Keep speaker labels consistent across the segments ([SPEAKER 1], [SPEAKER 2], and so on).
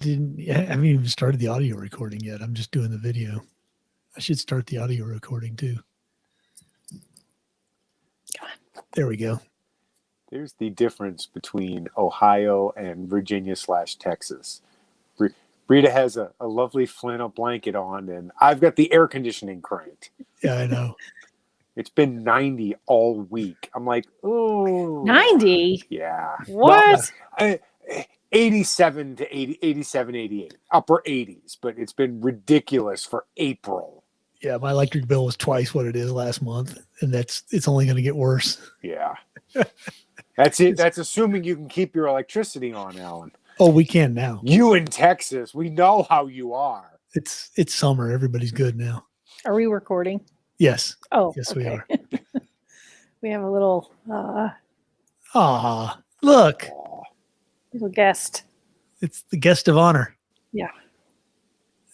[SPEAKER 1] I haven't even started the audio recording yet. I'm just doing the video. I should start the audio recording too. There we go.
[SPEAKER 2] There's the difference between Ohio and Virginia/Texas. Rita has a lovely flannel blanket on, and I've got the air conditioning cranked.
[SPEAKER 1] Yeah, I know.
[SPEAKER 2] It's been 90 all week. I'm like, oh.
[SPEAKER 3] 90?
[SPEAKER 2] Yeah.
[SPEAKER 3] What?
[SPEAKER 2] Well, 87 to 80, 87, 88. Upper 80s, but it's been ridiculous for April.
[SPEAKER 1] Yeah, my electric bill was twice what it is last month, and it's only going to get worse.
[SPEAKER 2] Yeah. That's it. That's assuming you can keep your electricity on, Alan.
[SPEAKER 1] Oh, we can now.
[SPEAKER 2] You in Texas, we know how you are.
[SPEAKER 1] It's summer. Everybody's good now.
[SPEAKER 3] Are we recording?
[SPEAKER 1] Yes.
[SPEAKER 3] Oh,
[SPEAKER 1] yes,
[SPEAKER 3] okay.
[SPEAKER 1] we are.
[SPEAKER 3] We have a little
[SPEAKER 1] look.
[SPEAKER 3] little guest.
[SPEAKER 1] It's the guest of honor.
[SPEAKER 3] Yeah.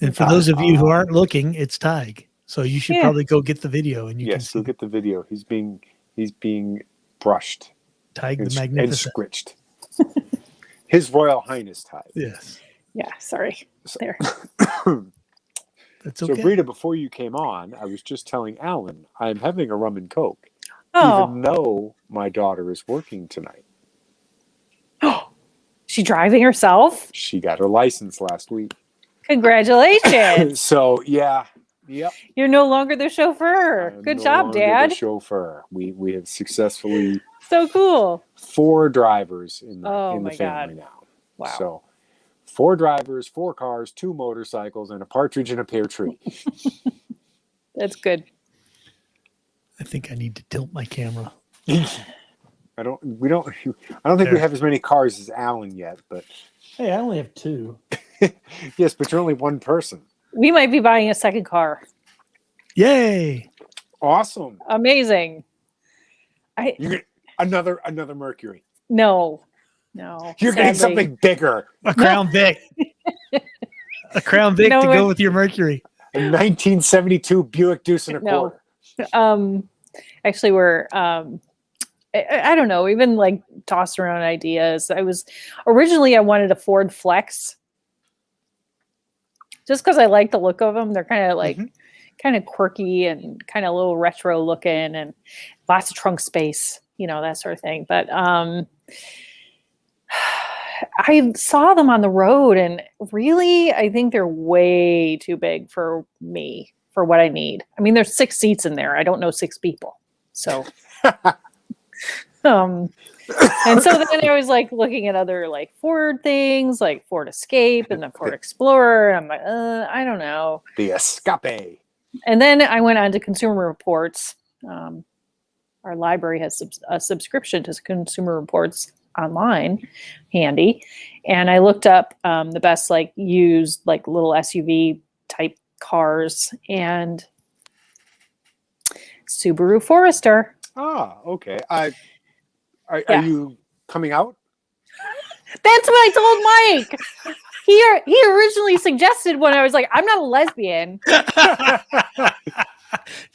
[SPEAKER 1] And for those of you who aren't looking, it's Tig. So you should probably go get the video, and you can see.
[SPEAKER 2] Go get the video. He's being brushed.
[SPEAKER 1] Tig the Magnificent.
[SPEAKER 2] And scritched. His Royal Highness Tig.
[SPEAKER 1] Yes.
[SPEAKER 3] Yeah, sorry. There.
[SPEAKER 1] That's okay.
[SPEAKER 2] So, Rita, before you came on, I was just telling Alan I'm having a rum and coke, even though my daughter is working tonight.
[SPEAKER 3] Oh, she driving herself?
[SPEAKER 2] She got her license last week.
[SPEAKER 3] Congratulations.
[SPEAKER 2] So, yeah. Yep.
[SPEAKER 3] You're no longer the chauffeur. Good job, Dad.
[SPEAKER 2] The chauffeur. We have successfully
[SPEAKER 3] so cool.
[SPEAKER 2] 4 drivers in the family
[SPEAKER 3] God.
[SPEAKER 2] now.
[SPEAKER 3] Wow.
[SPEAKER 2] So 4 drivers, 4 cars, 2 motorcycles, and a partridge in a pear tree.
[SPEAKER 3] That's good.
[SPEAKER 1] I think I need to tilt my camera.
[SPEAKER 2] I don't think we have as many cars as Alan yet, but
[SPEAKER 1] hey, I only have 2.
[SPEAKER 2] Yes, but you're only one person.
[SPEAKER 3] We might be buying a second car.
[SPEAKER 1] Yay!
[SPEAKER 2] Awesome.
[SPEAKER 3] Amazing.
[SPEAKER 2] Another Mercury.
[SPEAKER 3] No.
[SPEAKER 2] You're getting something bigger.
[SPEAKER 1] A Crown Vic. A Crown Vic to go with your Mercury.
[SPEAKER 2] A 1972 Buick Deuce and a quarter.
[SPEAKER 3] Actually, we're I don't know. We've been like tossing around ideas. I wanted a Ford Flex. Just because I like the look of them. They're kind of like kind of quirky and kind of a little retro looking and lots of trunk space, that sort of thing. But I saw them on the road, and really, I think they're way too big for me, for what I need. I mean, there's 6 seats in there. I don't know 6 people. So, and so then I was like looking at other like Ford things, like Ford Escape and the Ford Explorer. And I'm like, I don't know.
[SPEAKER 2] The Escape.
[SPEAKER 3] And then I went on to Consumer Reports. Our library has a subscription to Consumer Reports online, handy. And I looked up the best like used like little SUV type cars, and Subaru Forester.
[SPEAKER 2] Ah, okay. Are you coming out?
[SPEAKER 3] That's what I told Mike. He originally suggested one. I was like, I'm not a lesbian.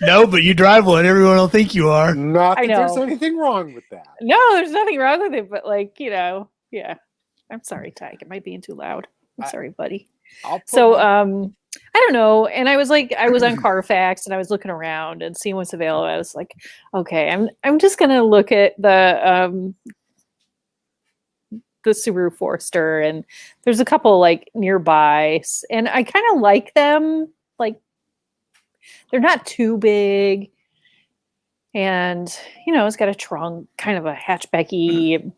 [SPEAKER 1] No, but you drive one. Everyone will think you are.
[SPEAKER 2] Not that there's anything wrong with that.
[SPEAKER 3] No, there's nothing wrong with it. But like, yeah. I'm sorry, Tyke. It might be too loud. I'm sorry, buddy. So, I don't know. And I was on Carfax and I was looking around and seeing what's available. I was like, okay, I'm just going to look at the Subaru Forester, and there's a couple like nearby, and I kind of like them. Like, they're not too big, and it's got a trunk, kind of a hatchbacky.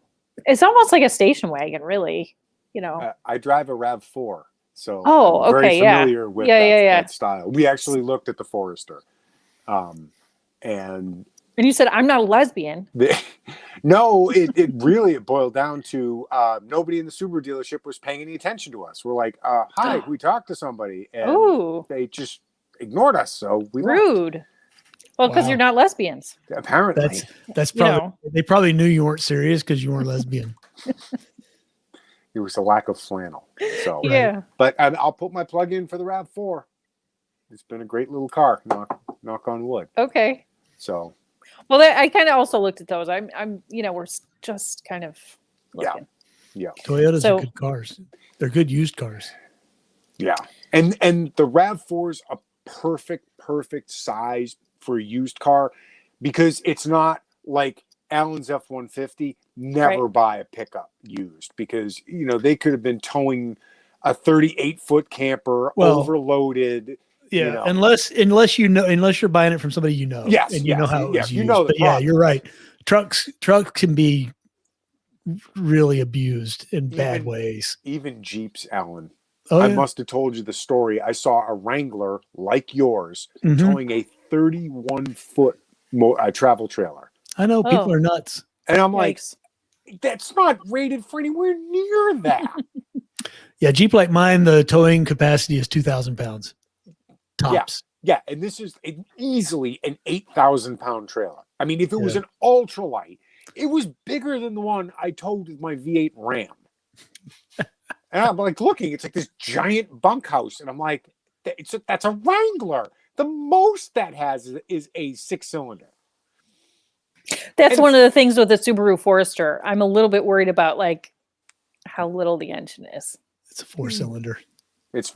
[SPEAKER 3] It's almost like a station wagon, really.
[SPEAKER 2] I drive a RAV4, so
[SPEAKER 3] I'm
[SPEAKER 2] very familiar with that style. We actually looked at the Forester, and
[SPEAKER 3] you said I'm not a lesbian.
[SPEAKER 2] No, it really boiled down to nobody in the Subaru dealership was paying any attention to us. We're like, hi, we talked to somebody, and they just ignored us. So we
[SPEAKER 3] rude.
[SPEAKER 2] Left.
[SPEAKER 3] Well, because you're not lesbians.
[SPEAKER 2] Apparently,
[SPEAKER 1] that's probably they probably knew you weren't serious because you weren't lesbian.
[SPEAKER 2] It was a lack of flannel. So
[SPEAKER 3] yeah,
[SPEAKER 2] but I'll put my plug in for the RAV4. It's been a great little car. Knock on wood.
[SPEAKER 3] Okay.
[SPEAKER 2] So.
[SPEAKER 3] Well, I kind of also looked at those. I'm we're just kind of looking.
[SPEAKER 2] Yeah.
[SPEAKER 1] Toyotas
[SPEAKER 3] So-
[SPEAKER 1] are good cars. They're good used cars.
[SPEAKER 2] Yeah. And the RAV4 is a perfect size for a used car because it's not like Alan's F-150. Never buy a pickup used because, you know, they could have been towing a 38-foot camper overloaded.
[SPEAKER 1] Yeah,
[SPEAKER 2] you know.
[SPEAKER 1] unless you're buying it from somebody you know,
[SPEAKER 2] Yes,
[SPEAKER 1] and you know how it was used.
[SPEAKER 2] you know the
[SPEAKER 1] but yeah,
[SPEAKER 2] product.
[SPEAKER 1] you're right. Trucks can be really abused in bad ways.
[SPEAKER 2] Even Jeeps, Alan.
[SPEAKER 1] Oh,
[SPEAKER 2] I
[SPEAKER 1] yeah.
[SPEAKER 2] must have told you the story. I saw a Wrangler like yours
[SPEAKER 1] Mhm.
[SPEAKER 2] towing a 31-foot travel trailer.
[SPEAKER 1] I know people are nuts.
[SPEAKER 2] And I'm
[SPEAKER 3] Yikes.
[SPEAKER 2] like, that's not rated for anywhere near that.
[SPEAKER 1] Yeah, Jeep like mine, the towing capacity is 2,000 pounds. Tops.
[SPEAKER 2] Yeah, and this is easily an 8,000-pound trailer. I mean, if it was
[SPEAKER 1] Yeah.
[SPEAKER 2] an ultralight, it was bigger than the one I towed with my V8 Ram. And I'm like looking, it's like this giant bunkhouse. And I'm like, that's a Wrangler. The most that has is a 6-cylinder.
[SPEAKER 3] That's one of the things with the Subaru Forester. I'm a little bit worried about like how little the engine is.
[SPEAKER 1] It's a 4-cylinder.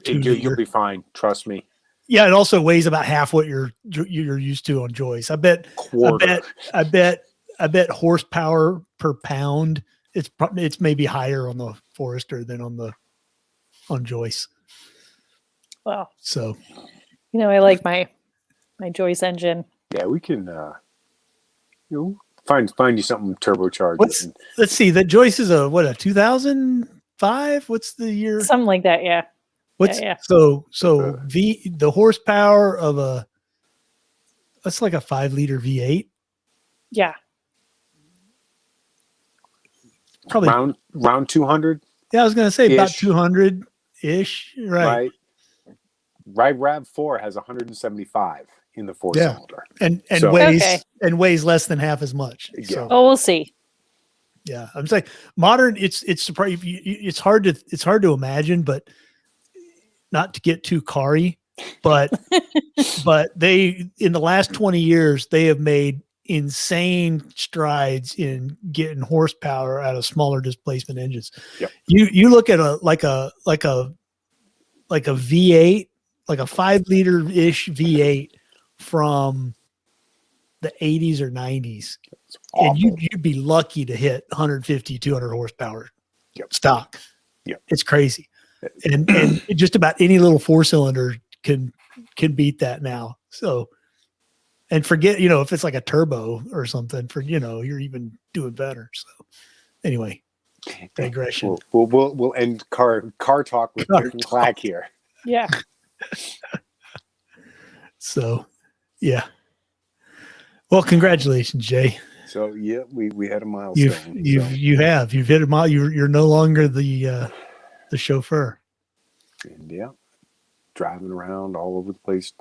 [SPEAKER 2] You'll be fine. Trust me.
[SPEAKER 1] Yeah, it also weighs about half what you're used to on Joyce. I bet horsepower per pound. It's maybe higher on the Forester than on Joyce.
[SPEAKER 3] Well,
[SPEAKER 1] so
[SPEAKER 3] I like my Joyce engine.
[SPEAKER 2] Yeah, we can find you something turbocharged.
[SPEAKER 1] Let's see. That Joyce is a 2005? What's the year?
[SPEAKER 3] Something like that, yeah.
[SPEAKER 1] So the horsepower of that's like a 5-liter V8.
[SPEAKER 3] Yeah.
[SPEAKER 2] Probably round 200.
[SPEAKER 1] Yeah, I was gonna say about 200-ish. Right.
[SPEAKER 2] RAV4 has 175 in the 4-cylinder.
[SPEAKER 1] And weighs less than half as much. So.
[SPEAKER 3] Oh, we'll see.
[SPEAKER 1] Yeah, I'm saying modern. It's surprising. It's hard to imagine, but not to get too car-y, but they in the last 20 years they have made insane strides in getting horsepower out of smaller displacement engines.
[SPEAKER 2] Yep.
[SPEAKER 1] You look at a V8, like a 5-liter ish V8 from the 80s or 90s, and you'd be lucky to hit 150, 200 horsepower stock.
[SPEAKER 2] Yep.
[SPEAKER 1] It's crazy. And just about any little 4-cylinder can beat that now. So, and forget, if it's like a turbo or something you're even doing better. So anyway, digression.
[SPEAKER 2] We'll end car talk with Dick and Clack here.
[SPEAKER 3] Yeah.
[SPEAKER 1] So, yeah. Well, congratulations, Jay.
[SPEAKER 2] So yeah, we had a milestone.
[SPEAKER 1] You've hit a mile. You're no longer the chauffeur.
[SPEAKER 2] And yeah, driving around all over the place.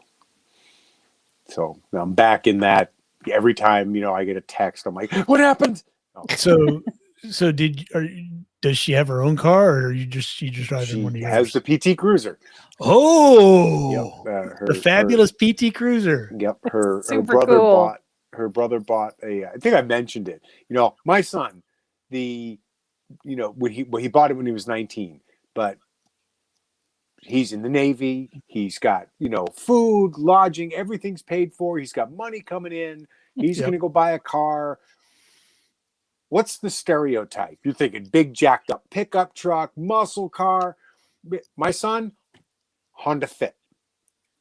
[SPEAKER 2] So I'm back in that. Every time I get a text, I'm like, "What happened?" Oh.
[SPEAKER 1] So does she have her own car, or she just driving one of yours?
[SPEAKER 2] She has the PT Cruiser.
[SPEAKER 1] Oh,
[SPEAKER 2] yep,
[SPEAKER 1] the fabulous PT Cruiser.
[SPEAKER 2] Yep, her brother bought a. I think I mentioned it. My son, when he bought it when he was 19, but he's in the Navy. He's got food, lodging, everything's paid for. He's got money coming in. He's going to go buy a car. What's the stereotype? You're thinking big jacked up pickup truck, muscle car. My son, Honda Fit.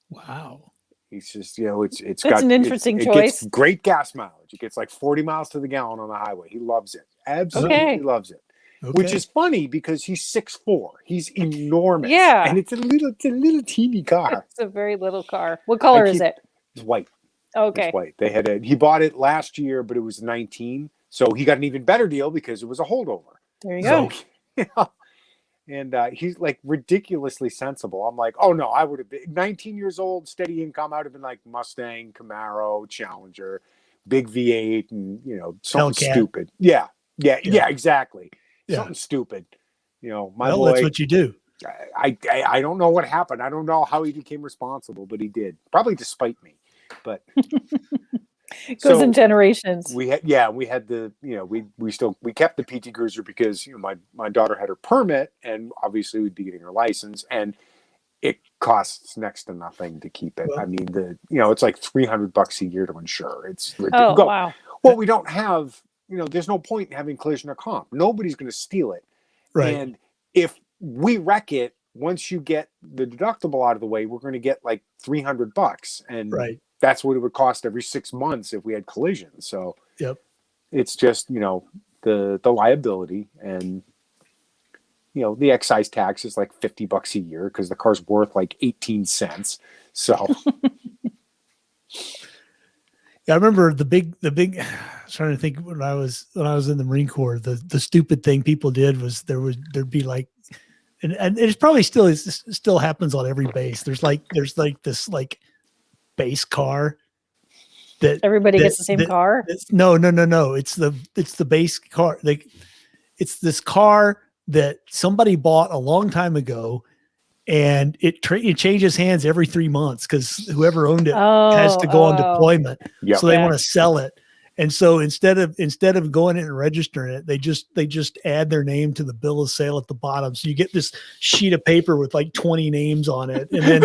[SPEAKER 1] Wow.
[SPEAKER 2] He's just, it's
[SPEAKER 3] That's an interesting choice.
[SPEAKER 2] It gets great gas mileage. It gets like 40 miles to the gallon on the highway. He loves it. Absolutely loves it. Okay. Which is funny because he's 6'4". He's enormous.
[SPEAKER 3] Yeah.
[SPEAKER 2] And it's a little teeny car.
[SPEAKER 3] It's a very little car. What color is it?
[SPEAKER 2] It's white.
[SPEAKER 3] Okay.
[SPEAKER 2] It's white. He bought it last year, but it was 19. So he got an even better deal because it was a holdover.
[SPEAKER 3] There you go.
[SPEAKER 2] And he's like ridiculously sensible. I'm like, oh no, I would have been 19 years old, steady income. I would have been like Mustang, Camaro, Challenger, big V8, and something stupid. Yeah, exactly. Yeah. Something stupid. My boy.
[SPEAKER 1] That's what you do.
[SPEAKER 2] I don't know what happened. I don't know how he became responsible, but he did. Probably despite me. But
[SPEAKER 3] It goes in generations.
[SPEAKER 2] We had the, we kept the PT Cruiser because, my daughter had her permit and obviously we'd be getting her license, and it costs next to nothing to keep it. I mean, it's like $300 a year to insure. It's ridiculous.
[SPEAKER 3] Oh, wow.
[SPEAKER 2] Well, we don't have, there's no point in having collision or comp. Nobody's going to steal it.
[SPEAKER 1] Right.
[SPEAKER 2] And if we wreck it, once you get the deductible out of the way, we're going to get like $300, and that's what it would cost every 6 months if we had collision. So it's just, the liability, and the excise tax is like $50 a year because the car's worth like 18 cents. So
[SPEAKER 1] I remember the big I was trying to think when I was in the Marine Corps, the stupid thing people did was there'd be like, and it probably still happens on every base. There's this like base car that
[SPEAKER 3] everybody gets the same car.
[SPEAKER 1] No. It's the base car. Like, it's this car that somebody bought a long time ago, and it changes hands every 3 months because whoever owned it has to go on deployment.
[SPEAKER 2] Yep.
[SPEAKER 1] So they want to sell it. And so instead of going in and registering it, they just add their name to the bill of sale at the bottom. So you get this sheet of paper with like 20 names on it. And then,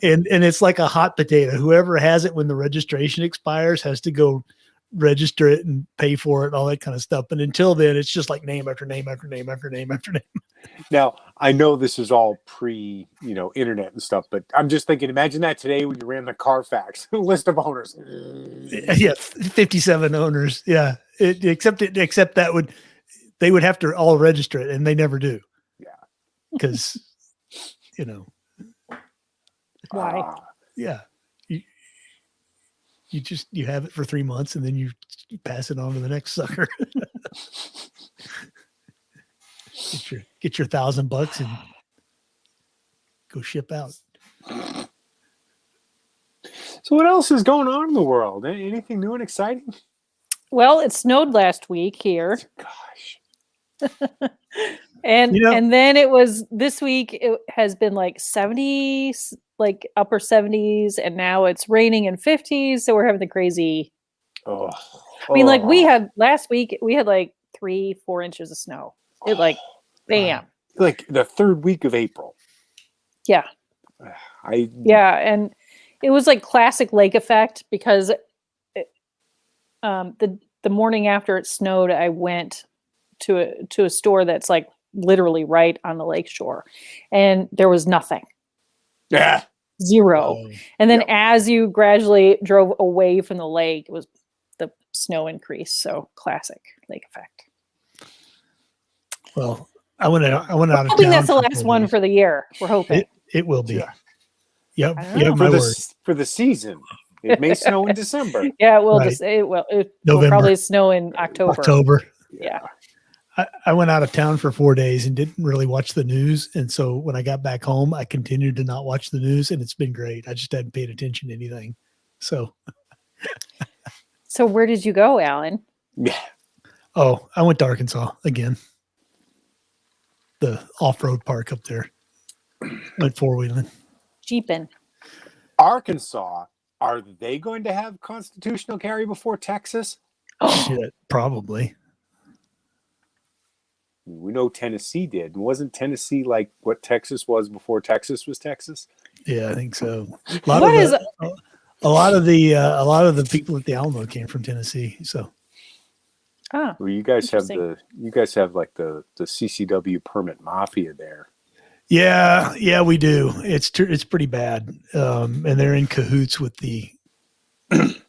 [SPEAKER 1] and it's like a hot potato. Whoever has it when the registration expires has to go register it and pay for it and all that kind of stuff. But until then, it's just like name after name after name after name after name.
[SPEAKER 2] Now, I know this is all pre, internet and stuff, but I'm just thinking, imagine that today when you ran the Carfax list of owners.
[SPEAKER 1] Yeah, 57 owners. Yeah, except that they would have to all register it, and they never do.
[SPEAKER 2] Yeah,
[SPEAKER 1] because
[SPEAKER 3] why?
[SPEAKER 1] Yeah, you have it for 3 months, and then you pass it on to the next sucker. Get your $1,000 and go ship out.
[SPEAKER 2] So what else is going on in the world? Anything new and exciting?
[SPEAKER 3] Well, it snowed last week here.
[SPEAKER 2] Gosh.
[SPEAKER 3] And then it was this week, it has been like 70s, like upper 70s, and now it's raining in 50s. So we're having the crazy. I mean, like last week, we had like 3-4 inches of snow. It like, bam.
[SPEAKER 2] Like the third week of April.
[SPEAKER 3] Yeah. And it was like classic lake effect because the morning after it snowed, I went to a store that's like literally right on the lake shore, and there was nothing.
[SPEAKER 2] Yeah.
[SPEAKER 3] Zero. And then as you gradually drove away from the lake, it was the snow increase. So classic lake effect.
[SPEAKER 1] Well, I went out of town.
[SPEAKER 3] Hoping that's the last one for the year. We're hoping
[SPEAKER 1] it will be.
[SPEAKER 3] Yeah.
[SPEAKER 1] Yep.
[SPEAKER 2] For the season. It may snow in December.
[SPEAKER 3] Yeah, it will. It will probably snow in October. Yeah.
[SPEAKER 1] I went out of town for 4 days and didn't really watch the news. And so when I got back home, I continued to not watch the news, and it's been great. I just hadn't paid attention to anything. So
[SPEAKER 3] where did you go, Alan?
[SPEAKER 2] Yeah.
[SPEAKER 1] Oh, I went to Arkansas again. The off-road park up there. Went four-wheeling.
[SPEAKER 3] Jeeping.
[SPEAKER 2] Arkansas, are they going to have constitutional carry before Texas?
[SPEAKER 1] Oh, shit, probably.
[SPEAKER 2] We know Tennessee did. Wasn't Tennessee like what Texas was before Texas was Texas?
[SPEAKER 1] Yeah, I think so. A lot of the people at the Alamo came from Tennessee. So,
[SPEAKER 2] well, you guys have like the CCW permit mafia there.
[SPEAKER 1] Yeah, we do. It's pretty bad, and they're in cahoots with the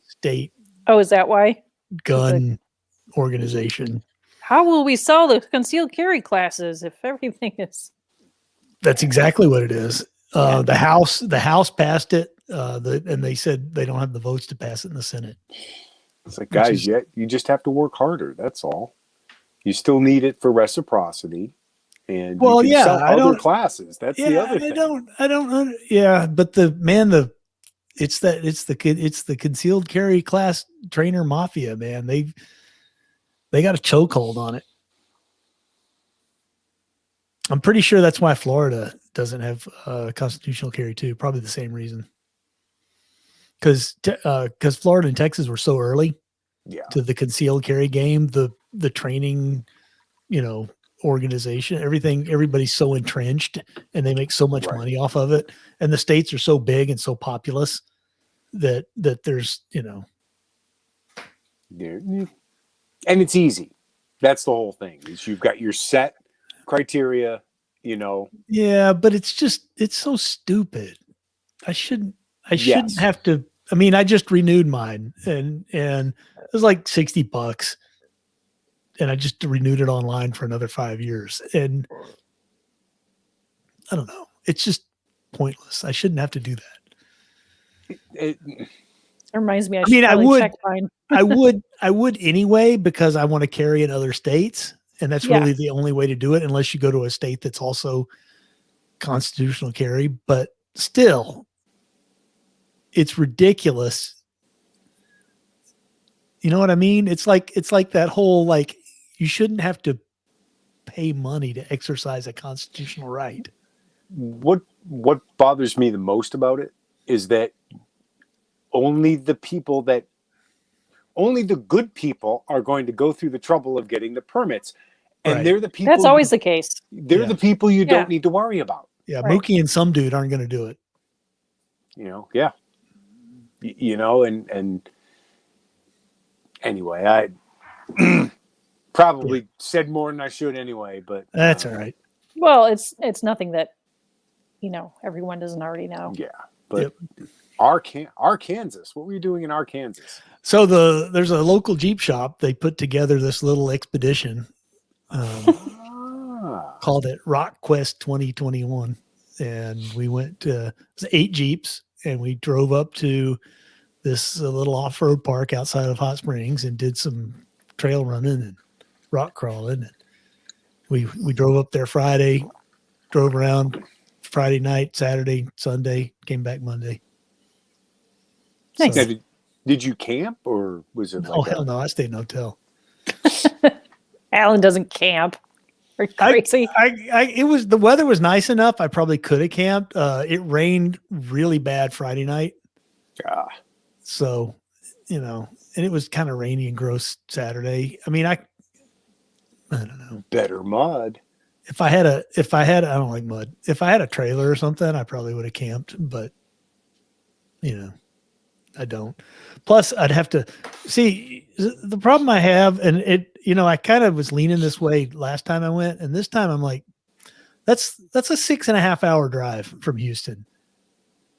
[SPEAKER 1] state.
[SPEAKER 3] Oh, is that why?
[SPEAKER 1] Gun organization.
[SPEAKER 3] How will we sell the concealed carry classes if everything is?
[SPEAKER 1] That's exactly what it is. The House passed it, and they said they don't have the votes to pass it in the Senate.
[SPEAKER 2] It's like, guys, you just have to work harder. That's all. You still need it for reciprocity, and you can sell other classes. That's the other thing.
[SPEAKER 1] I don't. Yeah, but it's the concealed carry class trainer mafia, man. They got a chokehold on it. I'm pretty sure that's why Florida doesn't have constitutional carry too. Probably the same reason. because Florida and Texas were so early to the concealed carry game, the training, organization, everybody's so entrenched and they make so much money off of it. And the states are so big and so populous that there's,
[SPEAKER 2] and it's easy. That's the whole thing is you've got your set criteria,
[SPEAKER 1] Yeah, but it's so stupid. I shouldn't have to. I mean, I just renewed mine and it was like $60 and I just renewed it online for another 5 years. And I don't know. It's just pointless. I shouldn't have to do that.
[SPEAKER 3] It reminds me.
[SPEAKER 1] I would check mine. I would anyway, because I want to carry in other states. And that's really the only way to do it, unless you go to a state that's also constitutional carry. But still, it's ridiculous. You know what I mean? It's like that whole, you shouldn't have to pay money to exercise a constitutional right.
[SPEAKER 2] What bothers me the most about it is that only the good people are going to go through the trouble of getting the permits. And they're the people.
[SPEAKER 3] That's always the case.
[SPEAKER 2] They're the people you don't need to worry about.
[SPEAKER 1] Yeah. Mookie and some dude aren't going to do it.
[SPEAKER 2] And anyway, I probably said more than I should anyway, but
[SPEAKER 1] that's all right.
[SPEAKER 3] Well, it's nothing that, everyone doesn't already know.
[SPEAKER 2] Yeah. But Arkansas, what were you doing in Arkansas?
[SPEAKER 1] So there's a local Jeep shop. They put together this little expedition called it Rock Quest 2021. And we went to, it was 8 Jeeps, and we drove up to this little off-road park outside of Hot Springs and did some trail running and rock crawling. And we drove up there Friday, drove around Friday night, Saturday, Sunday, came back Monday.
[SPEAKER 3] Nice.
[SPEAKER 2] Now, did you camp, or was it?
[SPEAKER 1] Oh, hell no! I stayed in a hotel.
[SPEAKER 3] Alan doesn't camp. Are you crazy?
[SPEAKER 1] The weather was nice enough. I probably could have camped. It rained really bad Friday night. So, and it was kind of rainy and gross Saturday. I mean, I don't know.
[SPEAKER 2] Better mud.
[SPEAKER 1] If I had, I don't like mud. If I had a trailer or something, I probably would have camped, but I don't. Plus, I'd have to see the problem I have, and I kind of was leaning this way last time I went, and this time I'm like, that's a 6.5 hour drive from Houston,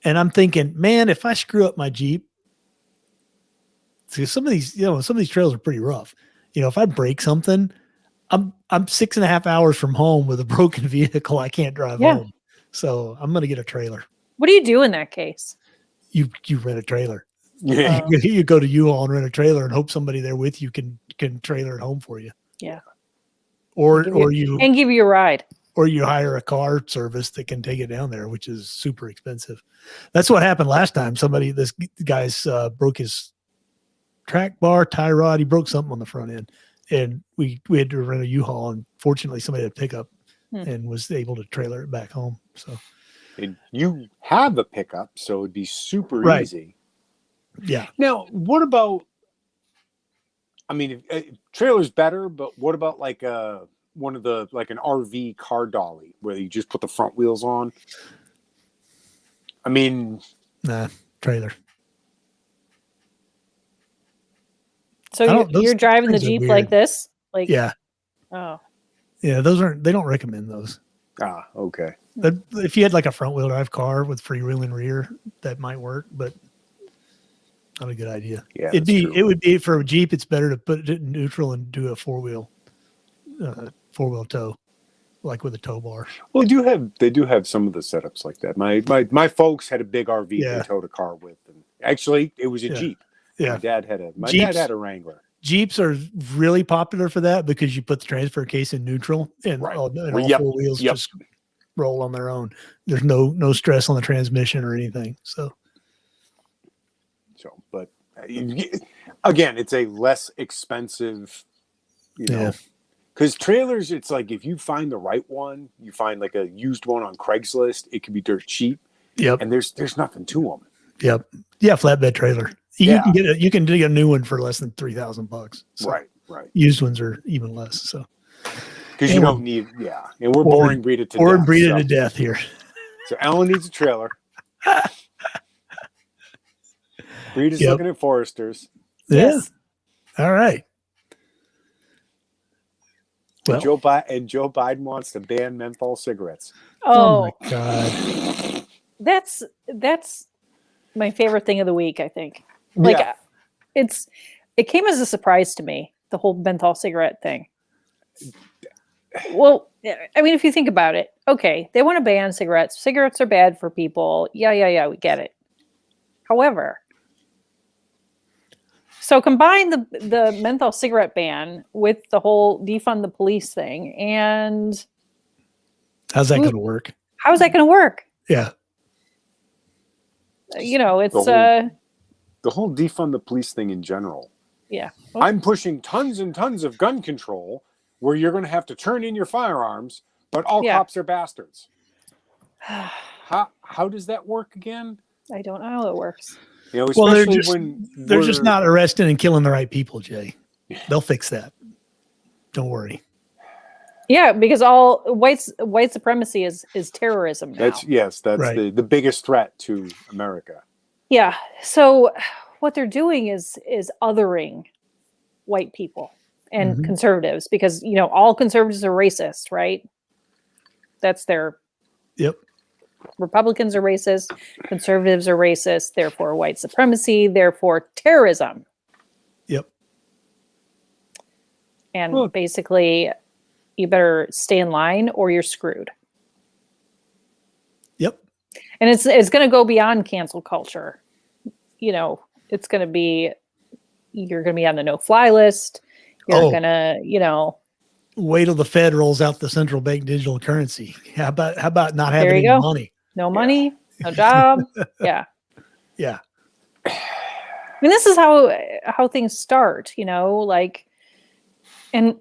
[SPEAKER 1] and I'm thinking, man, if I screw up my Jeep, see, some of these trails are pretty rough. If I break something, I'm 6.5 hours from home with a broken vehicle. I can't drive home, so I'm gonna get a trailer.
[SPEAKER 3] What do you do in that case?
[SPEAKER 1] You rent a trailer. Yeah, you go to U-Haul and rent a trailer and hope somebody there with you can trailer it home for you.
[SPEAKER 3] Yeah.
[SPEAKER 1] Or
[SPEAKER 3] give you a ride.
[SPEAKER 1] Or you hire a car service that can take it down there, which is super expensive. That's what happened last time. This guy's broke his track bar, tie rod. He broke something on the front end, and we had to rent a U-Haul. And fortunately, somebody had a pickup and was able to trailer it back home. So.
[SPEAKER 2] And you have a pickup, so it'd be super easy.
[SPEAKER 1] Yeah.
[SPEAKER 2] Now, what about? I mean, trailer's better, but what about like one of the an RV car dolly where you just put the front wheels on? I mean,
[SPEAKER 1] nah, trailer.
[SPEAKER 3] So you're driving the Jeep like this,
[SPEAKER 1] yeah.
[SPEAKER 3] Oh.
[SPEAKER 1] Yeah, they don't recommend those.
[SPEAKER 2] Okay.
[SPEAKER 1] But if you had like a front wheel drive car with freewheeling rear, that might work, but not a good idea.
[SPEAKER 2] Yeah,
[SPEAKER 1] it would be for a Jeep. It's better to put it in neutral and do a four wheel tow, like with a tow bar.
[SPEAKER 2] Well, they do have some of the setups like that. My folks had a big RV they towed a car with, and actually it was a Jeep. Yeah, my dad had a Wrangler.
[SPEAKER 1] Jeeps are really popular for that because you put the transfer case in neutral and all four wheels just roll on their own. There's no stress on the transmission or anything. So,
[SPEAKER 2] but again, it's a less expensive, because trailers, it's like if you find the right one, you find like a used one on Craigslist, it can be dirt cheap.
[SPEAKER 1] Yep.
[SPEAKER 2] And there's nothing to them.
[SPEAKER 1] Yep. Yeah, flatbed trailer. You
[SPEAKER 2] Yeah.
[SPEAKER 1] can get you can get a new one for less than $3,000. So
[SPEAKER 2] Right.
[SPEAKER 1] used ones are even less. So
[SPEAKER 2] Because you don't need, and we're boring breed it to
[SPEAKER 1] boring
[SPEAKER 2] death.
[SPEAKER 1] breed it to death here.
[SPEAKER 2] So Ellen needs a trailer. Breed is looking at Foresters.
[SPEAKER 3] Yes.
[SPEAKER 1] Yeah. All right. Well,
[SPEAKER 2] Joe Biden wants to ban menthol cigarettes.
[SPEAKER 1] Oh my God.
[SPEAKER 3] That's my favorite thing of the week, I think. Like it came as a surprise to me, the whole menthol cigarette thing. Well, I mean, if you think about it, okay, they want to ban cigarettes. Cigarettes are bad for people. Yeah, we get it. However, so combine the menthol cigarette ban with the whole defund the police thing, and
[SPEAKER 1] how's that going to work?
[SPEAKER 3] How's that going to work?
[SPEAKER 1] Yeah.
[SPEAKER 3] It's
[SPEAKER 2] the whole defund the police thing in general.
[SPEAKER 3] Yeah.
[SPEAKER 2] I'm pushing tons and tons of gun control where you're going to have to turn in your firearms, but all cops are bastards. How does that work again?
[SPEAKER 3] I don't know how it works.
[SPEAKER 2] Especially
[SPEAKER 1] they're just not arresting and killing the right people, Jay. They'll fix that. Don't worry.
[SPEAKER 3] Yeah, because all white supremacy is terrorism now.
[SPEAKER 2] That's the biggest threat to America.
[SPEAKER 3] Yeah. So what they're doing is othering white people and conservatives, because all conservatives are racist, right? That's their Republicans are racist, conservatives are racist, therefore white supremacy, therefore terrorism.
[SPEAKER 1] Yep.
[SPEAKER 3] And basically you better stay in line or you're screwed.
[SPEAKER 1] Yep.
[SPEAKER 3] And it's going to go beyond cancel culture. It's going to be, you're going to be on the no-fly list. You're going to,
[SPEAKER 1] wait till the Fed rolls out the central bank digital currency. How about not having any money?
[SPEAKER 3] No money, no job. Yeah.
[SPEAKER 1] Yeah.
[SPEAKER 3] I mean, this is how things start, and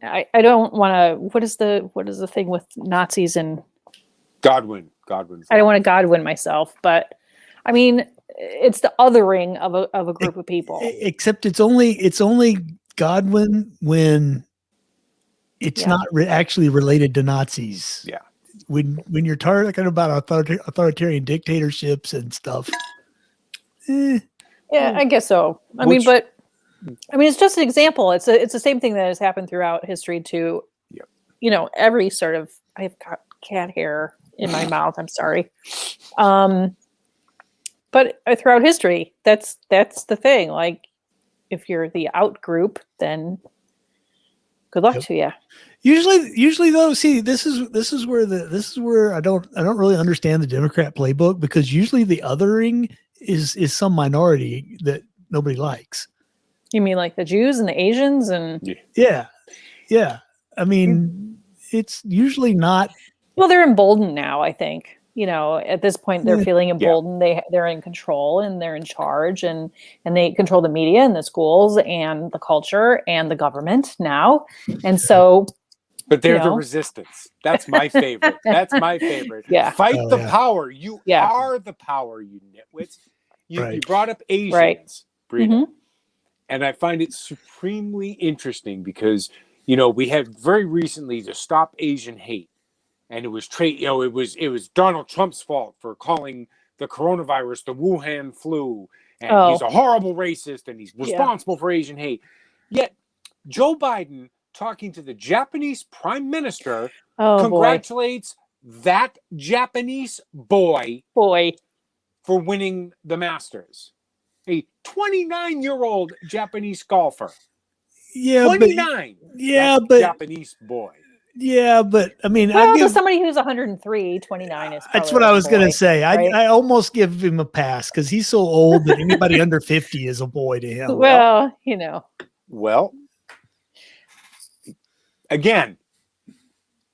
[SPEAKER 3] I don't want to, what is the thing with Nazis and
[SPEAKER 2] Godwin?
[SPEAKER 3] I don't want to Godwin myself, but I mean, it's the othering of a group of people.
[SPEAKER 1] Except it's only Godwin when it's not actually related to Nazis.
[SPEAKER 2] Yeah.
[SPEAKER 1] When you're talking about authoritarian dictatorships and stuff.
[SPEAKER 3] Yeah, I guess so. I mean, it's just an example. It's the same thing that has happened throughout history too. Yep. Every sort of, I've got cat hair in my mouth. I'm sorry. But throughout history, that's the thing. Like, if you're the out group, then good luck to you.
[SPEAKER 1] Usually though, see, this is where I don't really understand the Democrat playbook, because usually the othering is some minority that nobody likes.
[SPEAKER 3] You mean like the Jews and the Asians and
[SPEAKER 1] yeah. I mean, it's usually not.
[SPEAKER 3] Well, they're emboldened now, I think. At this point, they're feeling emboldened. They're in control and they're in charge, and they control the media and the schools and the culture and the government now. And so,
[SPEAKER 2] but they're the resistance. That's my favorite. That's my favorite.
[SPEAKER 3] Yeah.
[SPEAKER 2] Fight the power. You are the power, you nitwits. You brought up Asians, Brita. And I find it supremely interesting because, we had very recently to stop Asian hate. And it was it was Donald Trump's fault for calling the coronavirus the Wuhan flu. And he's a horrible racist and he's responsible for Asian hate. Yet Joe Biden, talking to the Japanese prime minister, congratulates that Japanese boy for winning the Masters. A 29-year-old Japanese golfer.
[SPEAKER 1] Yeah,
[SPEAKER 2] 29.
[SPEAKER 1] But
[SPEAKER 2] Japanese boy.
[SPEAKER 1] Yeah, but I mean,
[SPEAKER 3] to somebody who's 103, 29 is.
[SPEAKER 1] That's what I was going to say. Right? I almost give him a pass because he's so old that anybody under 50 is a boy to him.
[SPEAKER 3] Well,
[SPEAKER 2] Well, again,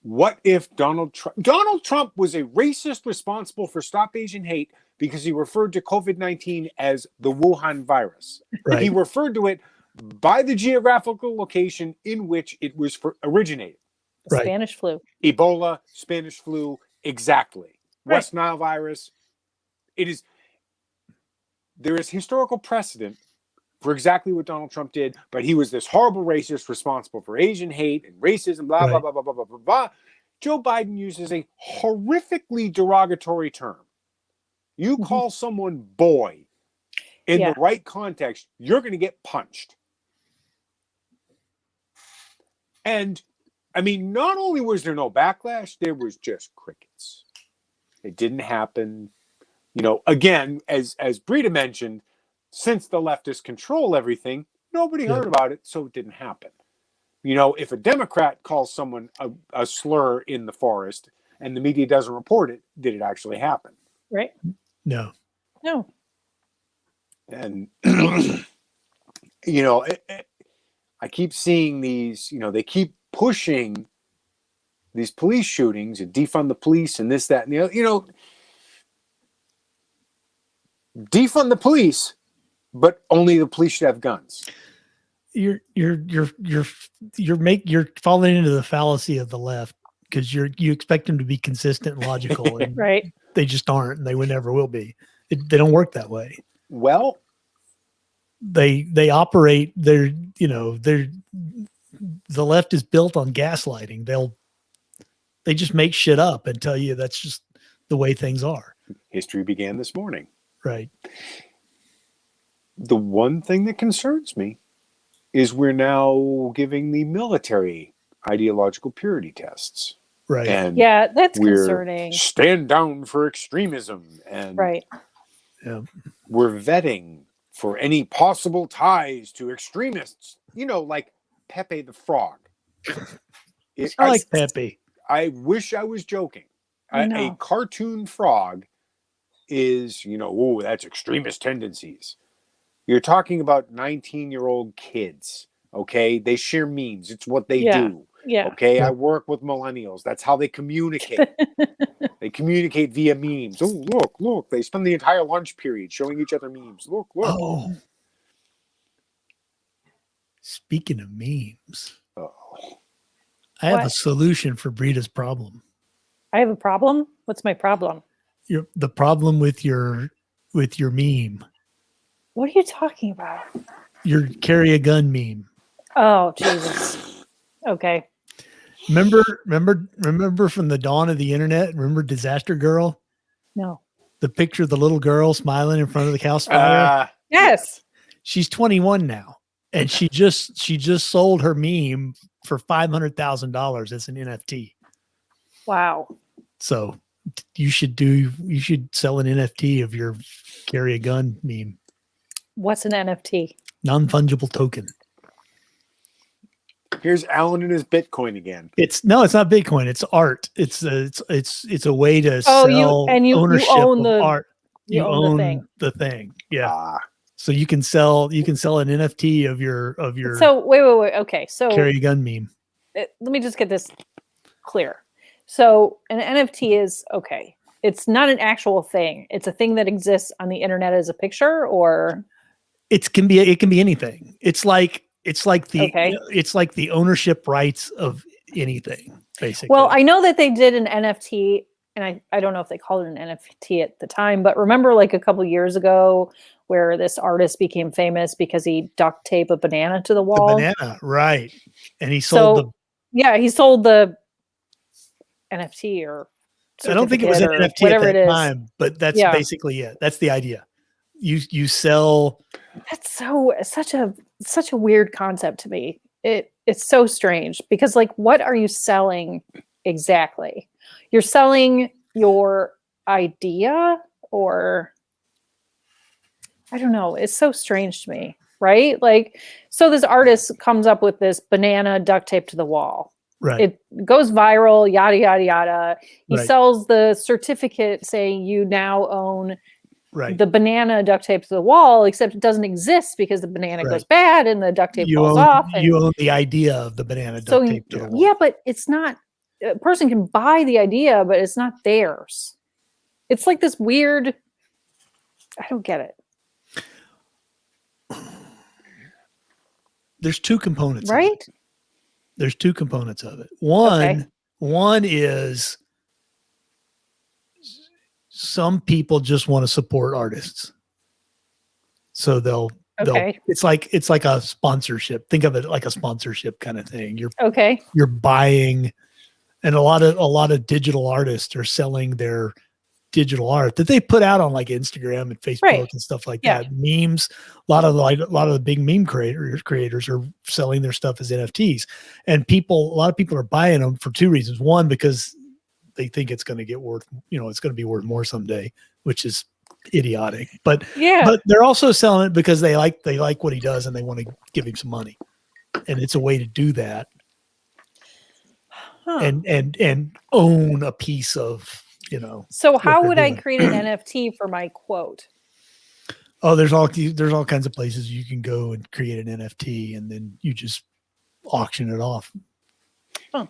[SPEAKER 2] what if Donald Trump was a racist responsible for Stop Asian Hate because he referred to COVID-19 as the Wuhan virus. Right. He referred to it by the geographical location in which it was originated.
[SPEAKER 3] Spanish flu.
[SPEAKER 2] Ebola, Spanish flu, exactly. West Nile virus. It is. there is historical precedent for exactly what Donald Trump did, but he was this horrible racist responsible for Asian hate and racism, blah, blah, blah, blah, blah, blah, blah, blah. Joe Biden uses a horrifically derogatory term. You call someone boy in the right context, you're going to get punched. And, I mean, not only was there no backlash, there was just crickets. It didn't happen. You know, again, as Brita mentioned, since the leftists control everything, nobody heard about it, so it didn't happen. You know, if a Democrat calls someone a slur in the forest and the media doesn't report it, did it actually happen?
[SPEAKER 3] Right.
[SPEAKER 1] No.
[SPEAKER 2] And, you know, I keep seeing these, you know, they keep pushing these police shootings and defund the police and this, that, and the other. You know, defund the police, but only the police should have guns.
[SPEAKER 1] You're falling into the fallacy of the left because you expect them to be consistent and logical, and
[SPEAKER 3] right?
[SPEAKER 1] They just aren't, and they never will be. They don't work that way.
[SPEAKER 2] Well,
[SPEAKER 1] they operate. The left is built on gaslighting. They just make shit up and tell you that's just the way things are.
[SPEAKER 2] History began this morning.
[SPEAKER 1] Right.
[SPEAKER 2] The one thing that concerns me is we're now giving the military ideological purity tests.
[SPEAKER 1] Right.
[SPEAKER 2] And
[SPEAKER 3] yeah, that's concerning.
[SPEAKER 2] Stand down for extremism. And
[SPEAKER 3] right.
[SPEAKER 2] We're vetting for any possible ties to extremists. You know, like Pepe the Frog.
[SPEAKER 1] I like Pepe.
[SPEAKER 2] I wish I was joking. A cartoon frog is, you know, oh, that's extremist tendencies. You're talking about 19-year-old kids, okay? They share memes. It's what they do.
[SPEAKER 3] Yeah.
[SPEAKER 2] Okay, I work with millennials. That's how they communicate. They communicate via memes. Oh, look. They spend the entire lunch period showing each other memes. Look.
[SPEAKER 1] Oh. Speaking of memes. I have a solution for Brita's problem.
[SPEAKER 3] I have a problem? What's my problem?
[SPEAKER 1] The problem with your meme.
[SPEAKER 3] What are you talking about?
[SPEAKER 1] Your carry a gun meme.
[SPEAKER 3] Oh, Jesus. Okay.
[SPEAKER 1] Remember from the dawn of the internet? Remember Disaster Girl?
[SPEAKER 3] No.
[SPEAKER 1] The picture of the little girl smiling in front of the house fire?
[SPEAKER 3] Yes.
[SPEAKER 1] She's 21 now. And she just sold her meme for $500,000 as an NFT.
[SPEAKER 3] Wow.
[SPEAKER 1] So you should sell an NFT of your carry a gun meme.
[SPEAKER 3] What's an NFT?
[SPEAKER 1] Non-fungible token.
[SPEAKER 2] Here's Alan and his Bitcoin again.
[SPEAKER 1] It's not Bitcoin. It's art. It's a way to sell ownership of art. You own the thing. Yeah. So you can sell an NFT of your.
[SPEAKER 3] So wait. Okay. So
[SPEAKER 1] carry a gun meme.
[SPEAKER 3] Let me just get this clear. So an NFT is okay. It's not an actual thing. It's a thing that exists on the internet as a picture, or
[SPEAKER 1] it can be anything. It's like the ownership rights of anything, basically.
[SPEAKER 3] Well, I know that they did an NFT, and I don't know if they called it an NFT at the time, but remember like a couple years ago where this artist became famous because he duct taped a banana to the wall.
[SPEAKER 1] The banana, right. And he sold
[SPEAKER 3] he sold the NFT or
[SPEAKER 1] I don't think it was an NFT at that time, but that's basically it. That's the idea. You sell.
[SPEAKER 3] That's such a weird concept to me. It's so strange because like, what are you selling exactly? You're selling your idea, or I don't know. It's so strange to me, right? Like, so this artist comes up with this banana duct tape to the wall.
[SPEAKER 1] Right.
[SPEAKER 3] It goes viral, yada, yada, yada. He sells the certificate saying you now own the banana duct tape to the wall, except it doesn't exist because the banana goes bad and the duct tape falls off. And
[SPEAKER 1] you own the idea of the banana duct tape to the wall.
[SPEAKER 3] Yeah, but it's not, a person can buy the idea, but it's not theirs. It's like this weird, I don't get it.
[SPEAKER 1] There's two components.
[SPEAKER 3] Right?
[SPEAKER 1] There's two components of it. One is some people just want to support artists. So they'll
[SPEAKER 3] Okay.
[SPEAKER 1] it's like a sponsorship. Think of it like a sponsorship kind of thing.
[SPEAKER 3] Okay.
[SPEAKER 1] You're buying, and a lot of digital artists are selling their digital art that they put out on like Instagram and Facebook
[SPEAKER 3] Right.
[SPEAKER 1] and stuff like
[SPEAKER 3] Yeah.
[SPEAKER 1] that. Memes. A lot of the big meme creators are selling their stuff as NFTs, and a lot of people are buying them for two reasons. One, because they think it's going to get worth, it's going to be worth more someday, which is idiotic. But they're also selling it because they like what he does and they want to give him some money, and it's a way to do that. And own a piece of,
[SPEAKER 3] So how would I create an NFT for my quote?
[SPEAKER 1] Oh, there's all kinds of places you can go and create an NFT, and then you just auction it off.
[SPEAKER 3] Huh.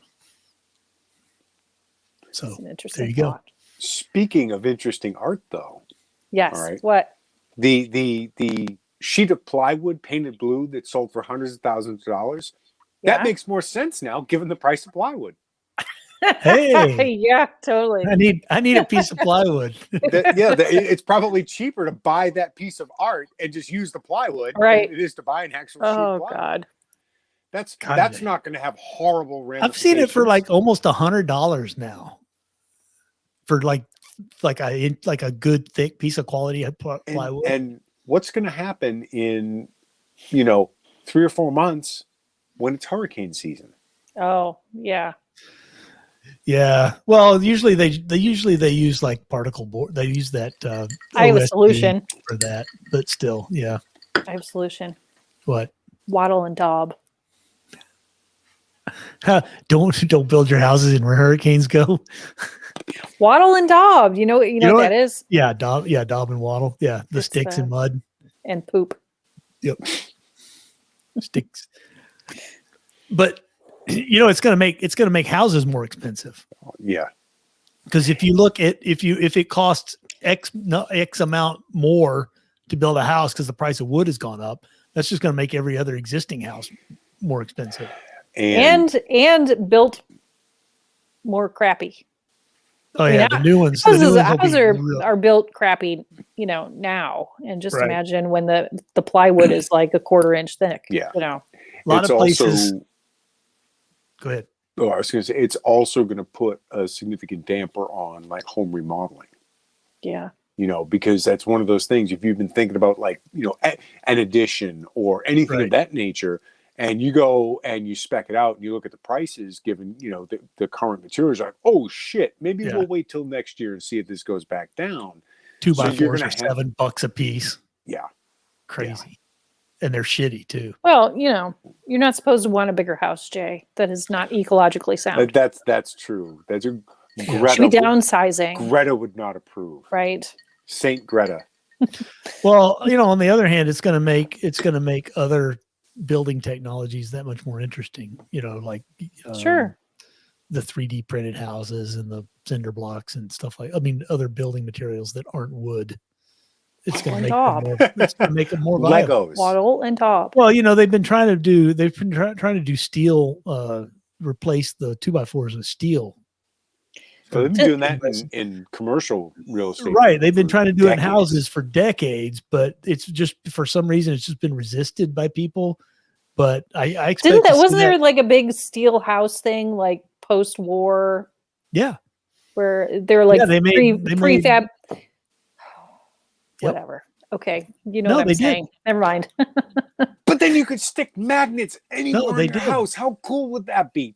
[SPEAKER 1] So
[SPEAKER 3] interesting
[SPEAKER 1] there you go.
[SPEAKER 2] Speaking of interesting art, though.
[SPEAKER 3] Yes.
[SPEAKER 2] All right.
[SPEAKER 3] What?
[SPEAKER 2] The sheet of plywood painted blue that sold for hundreds of thousands of dollars.
[SPEAKER 3] Yeah.
[SPEAKER 2] That makes more sense now, given the price of plywood.
[SPEAKER 1] Hey,
[SPEAKER 3] yeah, totally.
[SPEAKER 1] I need a piece of plywood.
[SPEAKER 2] It's probably cheaper to buy that piece of art and just use the plywood than it is to buy an actual sheet of plywood.
[SPEAKER 3] God.
[SPEAKER 2] That's not going to have horrible ramifications.
[SPEAKER 1] I've seen it for like almost $100 now. For like a good thick piece of quality plywood.
[SPEAKER 2] And what's going to happen in 3 or 4 months when it's hurricane season?
[SPEAKER 3] Oh yeah.
[SPEAKER 1] Yeah. Well, usually they use like particle board. They use that.
[SPEAKER 3] I have a solution
[SPEAKER 1] for that, but still, yeah.
[SPEAKER 3] I have a solution.
[SPEAKER 1] What?
[SPEAKER 3] Wattle and daub.
[SPEAKER 1] Don't build your houses in where hurricanes go.
[SPEAKER 3] Wattle and daub. You know what that is?
[SPEAKER 1] Yeah, daub. Yeah, daub and wattle. Yeah, the sticks and mud
[SPEAKER 3] and poop.
[SPEAKER 1] Yep. Sticks. But it's gonna make houses more expensive.
[SPEAKER 2] Yeah.
[SPEAKER 1] Because if you look at if it costs X amount more to build a house because the price of wood has gone up, that's just gonna make every other existing house more expensive.
[SPEAKER 3] And built more crappy.
[SPEAKER 1] Oh yeah, the new ones.
[SPEAKER 3] Houses are built crappy, now. And just imagine when the plywood is like a 1/4 inch thick.
[SPEAKER 2] Yeah.
[SPEAKER 1] A lot of places. Go ahead.
[SPEAKER 2] Oh, I was going to say it's also going to put a significant damper on like home remodeling.
[SPEAKER 3] Yeah.
[SPEAKER 2] Because that's one of those things. If you've been thinking about like an addition or anything of that nature, and you go and you spec it out and you look at the prices given, the current materials, like, oh shit, maybe we'll wait till next year and see if this goes back down.
[SPEAKER 1] 2x4s are $7 a piece.
[SPEAKER 2] Yeah.
[SPEAKER 1] Crazy.
[SPEAKER 2] Yeah.
[SPEAKER 1] And they're shitty too.
[SPEAKER 3] Well, you're not supposed to want a bigger house, Jay. That is not ecologically sound.
[SPEAKER 2] That's true. That's
[SPEAKER 3] Greta. Should be downsizing.
[SPEAKER 2] Greta would not approve.
[SPEAKER 3] Right.
[SPEAKER 2] Saint Greta.
[SPEAKER 1] Well, on the other hand, it's going to make other building technologies that much more interesting. Like
[SPEAKER 3] sure,
[SPEAKER 1] the 3D printed houses and the cinder blocks and stuff other building materials that aren't wood. It's going to make them more viable.
[SPEAKER 2] Legos.
[SPEAKER 3] Wattle and daub.
[SPEAKER 1] Well, they've been trying to do steel, replace the 2x4s with steel.
[SPEAKER 2] So they've been doing that in commercial real estate.
[SPEAKER 1] Right. They've been trying to do it in houses for decades, but it's just, for some reason, it's just been resisted by people. But I expect
[SPEAKER 3] wasn't there like a big steel house thing like post-war?
[SPEAKER 1] Yeah.
[SPEAKER 3] Where they're like prefab.
[SPEAKER 1] Yep.
[SPEAKER 3] Whatever. Okay. What I'm saying. Never mind.
[SPEAKER 2] But then you could stick magnets anywhere in your house. How cool would that be?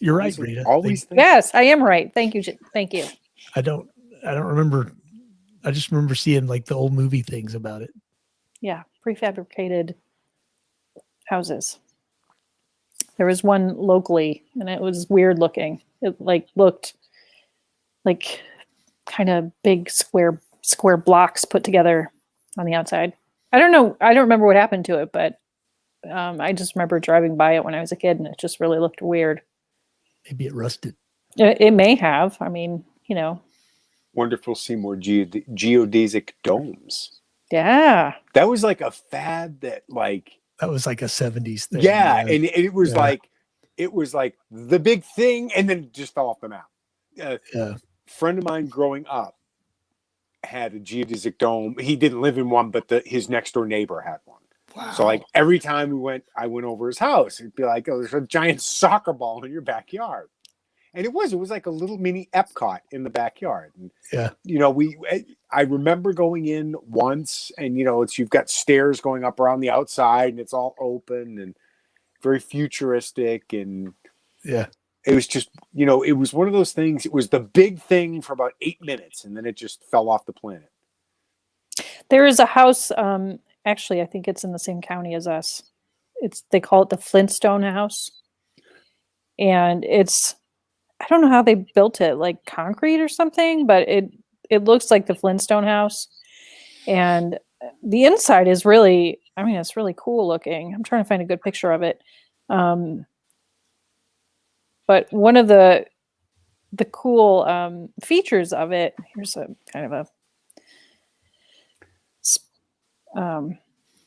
[SPEAKER 1] You're right, Rita.
[SPEAKER 3] Yes, I am right. Thank you. Thank you.
[SPEAKER 1] I don't remember. I just remember seeing like the old movie things about it.
[SPEAKER 3] Yeah. Prefabricated houses. There was one locally and it was weird looking. It looked like kind of big square blocks put together on the outside. I don't know. I don't remember what happened to it, but I just remember driving by it when I was a kid and it just really looked weird.
[SPEAKER 1] Maybe it rusted.
[SPEAKER 3] It may have. I mean,
[SPEAKER 2] Wonderful Seymour geodesic domes.
[SPEAKER 3] Yeah.
[SPEAKER 2] That was like a fad that
[SPEAKER 1] was like a 70s thing.
[SPEAKER 2] Yeah. And it was like the big thing and then it just fell off the map. A friend of mine growing up had a geodesic dome. He didn't live in one, but his next door neighbor had one.
[SPEAKER 1] Wow.
[SPEAKER 2] So like every time I went over his house, it'd be like, oh, there's a giant soccer ball in your backyard. And it was like a little mini Epcot in the backyard. And,
[SPEAKER 1] yeah.
[SPEAKER 2] You know, I remember going in once and, you know, you've got stairs going up around the outside and it's all open and very futuristic. And
[SPEAKER 1] yeah, it
[SPEAKER 2] was just, you know, it was one of those things. It was the big thing for about 8 minutes and then it just fell off the planet.
[SPEAKER 3] There is a house, actually, I think it's in the same county as us. They call it the Flintstone House. And I don't know how they built it, like concrete or something, but it looks like the Flintstone House. And the inside is really, I mean, it's really cool looking. I'm trying to find a good picture of it. But one of the cool features of it, here's a kind of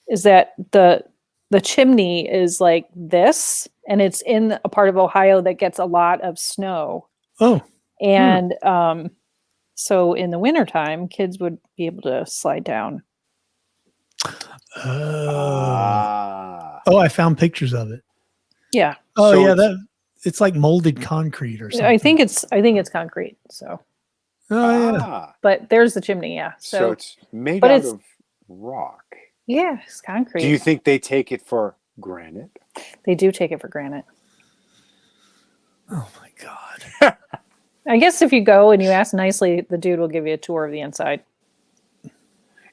[SPEAKER 3] is that the chimney is like this, and it's in a part of Ohio that gets a lot of snow.
[SPEAKER 1] Oh.
[SPEAKER 3] And so in the wintertime, kids would be able to slide down.
[SPEAKER 1] Oh, I found pictures of it.
[SPEAKER 3] Yeah.
[SPEAKER 1] Oh, so yeah, it's like molded concrete or something.
[SPEAKER 3] I think it's concrete. So.
[SPEAKER 1] Oh yeah.
[SPEAKER 3] But there's the chimney, yeah.
[SPEAKER 2] So it's made out of rock.
[SPEAKER 3] Yeah, it's concrete.
[SPEAKER 2] Do you think they take it for granted?
[SPEAKER 3] They do take it for granted.
[SPEAKER 1] Oh my God.
[SPEAKER 3] I guess if you go and you ask nicely, the dude will give you a tour of the inside.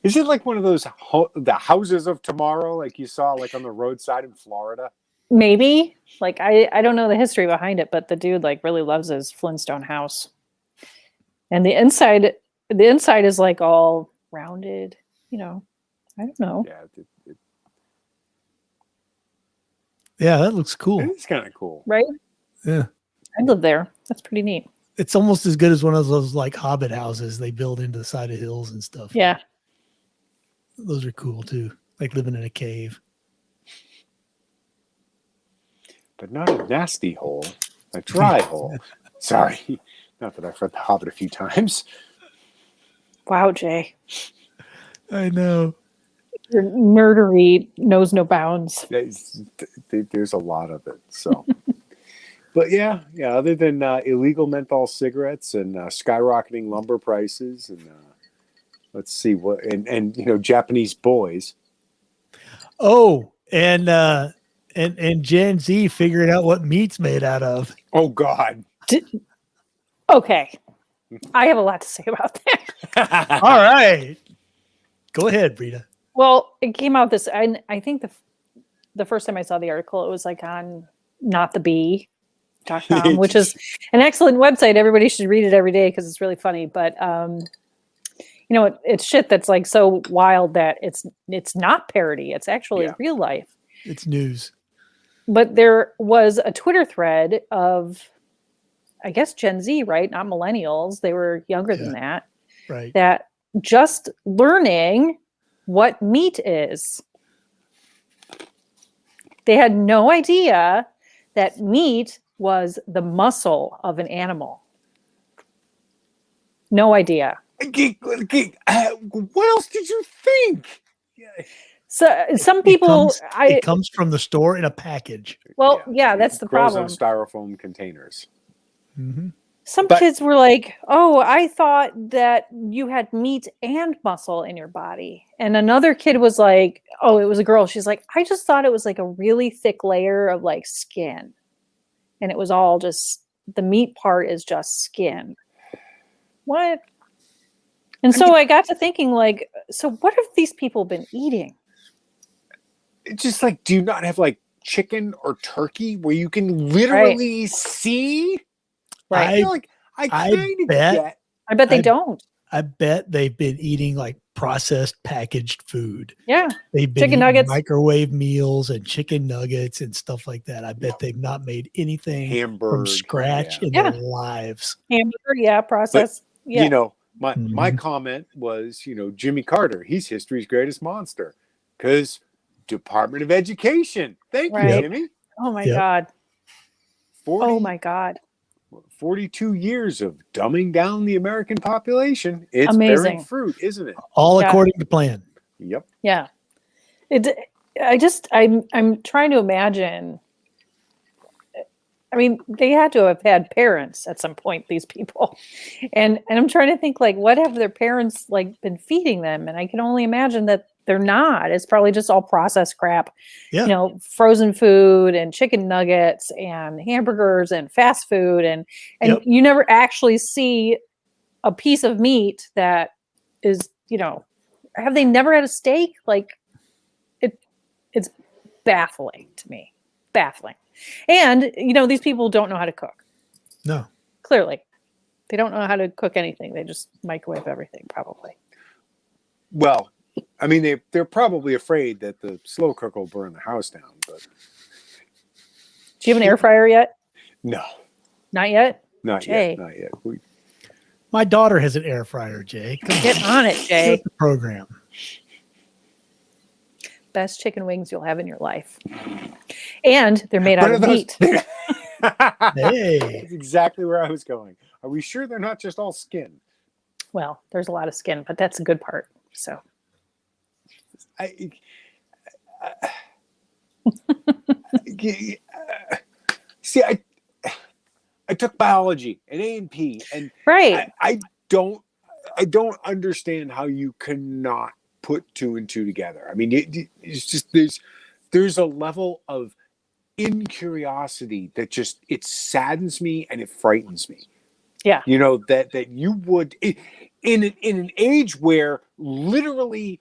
[SPEAKER 2] Is it like one of those the houses of tomorrow, like you saw like on the roadside in Florida?
[SPEAKER 3] Maybe. Like I don't know the history behind it, but the dude like really loves his Flintstone house. And the inside is like all rounded, you know. I don't know.
[SPEAKER 1] Yeah, that looks cool.
[SPEAKER 2] It's kind of cool.
[SPEAKER 3] Right?
[SPEAKER 1] Yeah.
[SPEAKER 3] I live there. That's pretty neat.
[SPEAKER 1] It's almost as good as one of those like Hobbit houses they build into the side of hills and stuff.
[SPEAKER 3] Yeah.
[SPEAKER 1] Those are cool too. Like living in a cave.
[SPEAKER 2] But not a nasty hole. A dry hole. Sorry. Not that I've read The Hobbit a few times.
[SPEAKER 3] Wow, Jay.
[SPEAKER 1] I know.
[SPEAKER 3] Your nerdery knows no bounds.
[SPEAKER 2] There's a lot of it. So, but yeah. Other than illegal menthol cigarettes and skyrocketing lumber prices, and let's see what, and you know, Japanese boys.
[SPEAKER 1] Oh, and Gen Z figuring out what meat's made out of.
[SPEAKER 2] Oh God.
[SPEAKER 3] Okay, I have a lot to say about that.
[SPEAKER 1] All right, go ahead, Brita.
[SPEAKER 3] Well, it came out I think the first time I saw the article, it was like on notthebee.com, which is an excellent website. Everybody should read it every day because it's really funny. But you know, it's shit that's like so wild that it's not parody. It's actually real life.
[SPEAKER 1] It's news.
[SPEAKER 3] But there was a Twitter thread of, I guess, Gen Z, right? Not millennials. They were younger than that.
[SPEAKER 1] Right.
[SPEAKER 3] That just learning what meat is. They had no idea that meat was the muscle of an animal. No idea.
[SPEAKER 2] What else did you think?
[SPEAKER 3] So some people,
[SPEAKER 1] it comes from the store in a package.
[SPEAKER 3] Well, yeah, that's the problem.
[SPEAKER 2] Grows in styrofoam containers.
[SPEAKER 1] Mm-hmm.
[SPEAKER 3] Some kids were like, "Oh, I thought that you had meat and muscle in your body." And another kid was like, "Oh, it was a girl. She's like, I just thought it was like a really thick layer of like skin, and it was all just the meat part is just skin." What? And so I got to thinking, like, so what have these people been eating?
[SPEAKER 2] It's just like, do you not have like chicken or turkey where you can literally see?
[SPEAKER 3] Right.
[SPEAKER 2] I
[SPEAKER 3] bet they don't.
[SPEAKER 1] I bet they've been eating like processed packaged food.
[SPEAKER 3] Yeah.
[SPEAKER 1] They've been
[SPEAKER 3] chicken
[SPEAKER 1] eating
[SPEAKER 3] nuggets,
[SPEAKER 1] microwave meals and chicken nuggets and stuff like that. I bet they've not made anything from scratch in their lives.
[SPEAKER 3] Hamburger, processed.
[SPEAKER 2] But, you know, my comment was, you know, Jimmy Carter, he's history's greatest monster. Because Department of Education. Thank you, Jimmy.
[SPEAKER 3] Oh my God.
[SPEAKER 2] Oh
[SPEAKER 3] my God.
[SPEAKER 2] 42 years of dumbing down the American population. It's
[SPEAKER 3] Amazing.
[SPEAKER 2] bearing fruit, isn't it?
[SPEAKER 1] All according to plan.
[SPEAKER 2] Yep.
[SPEAKER 3] Yeah. I'm trying to imagine. I mean, they had to have had parents at some point, these people. And I'm trying to think, like, what have their parents like been feeding them? And I can only imagine that they're not. It's probably just all processed crap.
[SPEAKER 1] Yeah.
[SPEAKER 3] You know, frozen food and chicken nuggets and hamburgers and fast food. And
[SPEAKER 1] Yep.
[SPEAKER 3] you never actually see a piece of meat that is, you know, have they never had a steak? Like, it's baffling to me. Baffling. And, you know, these people don't know how to cook.
[SPEAKER 1] No.
[SPEAKER 3] Clearly. They don't know how to cook anything. They just microwave everything, probably.
[SPEAKER 2] Well, I mean, they're probably afraid that the slow cook will burn the house down. But
[SPEAKER 3] Do you have an air fryer yet?
[SPEAKER 2] no,
[SPEAKER 3] Not yet?
[SPEAKER 2] not
[SPEAKER 3] Jay.
[SPEAKER 2] yet. Not yet.
[SPEAKER 1] My daughter has an air fryer, Jay. Come
[SPEAKER 3] Get on it, Jay.
[SPEAKER 1] Get the program.
[SPEAKER 3] Best chicken wings you'll have in your life. And they're made out of meat.
[SPEAKER 1] Hey.
[SPEAKER 2] That's exactly where I was going. Are we sure they're not just all skin?
[SPEAKER 3] Well, there's a lot of skin, but that's a good part. So
[SPEAKER 2] See, I took biology and A&P, and
[SPEAKER 3] right.
[SPEAKER 2] I don't understand how you cannot put two and two together. I mean, it's just there's a level of incuriosity that just it saddens me and it frightens me.
[SPEAKER 3] Yeah,
[SPEAKER 2] you know that you would in an age where literally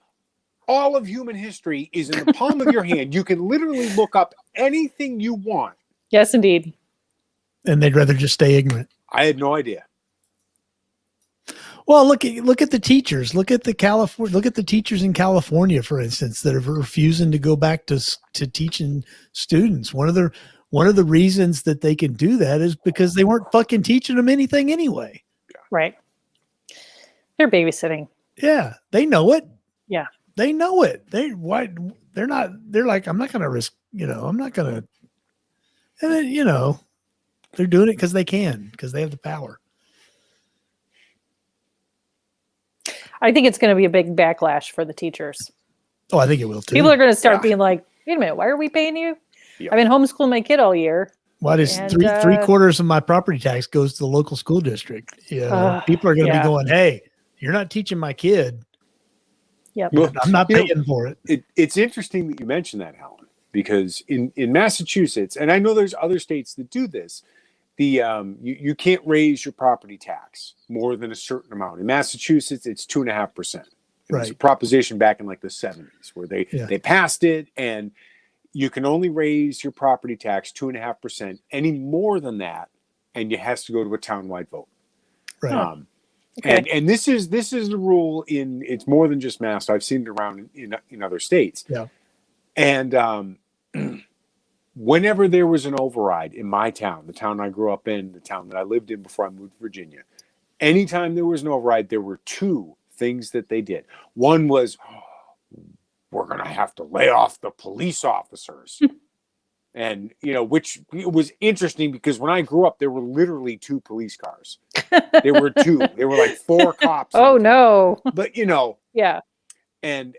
[SPEAKER 2] all of human history is in the palm of your hand. You can literally look up anything you want.
[SPEAKER 3] Yes, indeed.
[SPEAKER 1] And they'd rather just stay ignorant.
[SPEAKER 2] I had no idea.
[SPEAKER 1] Well, look at the teachers. Look at the teachers in California, for instance, that are refusing to go back to teaching students. One of the reasons that they can do that is because they weren't fucking teaching them anything anyway.
[SPEAKER 3] Right. They're babysitting.
[SPEAKER 1] Yeah, they know it.
[SPEAKER 3] Yeah,
[SPEAKER 1] they know it. They're like, I'm not going to risk. I'm not going to. And then they're doing it because they can, because they have the power.
[SPEAKER 3] I think it's going to be a big backlash for the teachers.
[SPEAKER 1] Oh, I think it will too.
[SPEAKER 3] People are going to start being like, wait a minute, why are we paying you?
[SPEAKER 2] Yeah.
[SPEAKER 3] I've been homeschooling my kid all year.
[SPEAKER 1] Why does three quarters of my property tax goes to the local school district? People are going to be going, hey, you're not teaching my kid.
[SPEAKER 3] Yep.
[SPEAKER 2] Well,
[SPEAKER 1] I'm not paying for it.
[SPEAKER 2] It's interesting that you mentioned that, Helen, because in Massachusetts, and I know there's other states that do this, you can't raise your property tax more than a certain amount. In Massachusetts, it's 2.5%. It was a proposition back in like the 70s where they passed it, and you can only raise your property tax 2.5%. Any more than that, and it has to go to a townwide vote.
[SPEAKER 1] Right.
[SPEAKER 3] Okay.
[SPEAKER 2] And this is the rule it's more than just Mass. I've seen it around in other states.
[SPEAKER 1] Yeah.
[SPEAKER 2] And whenever there was an override in my town, the town I grew up in, the town that I lived in before I moved to Virginia, anytime there was an override, there were two things that they did. One was, we're going to have to lay off the police officers. And, which was interesting because when I grew up, there were literally 2 police cars. There were 2. There were like 4 cops.
[SPEAKER 3] Oh, no.
[SPEAKER 2] But,
[SPEAKER 3] Yeah.
[SPEAKER 2] And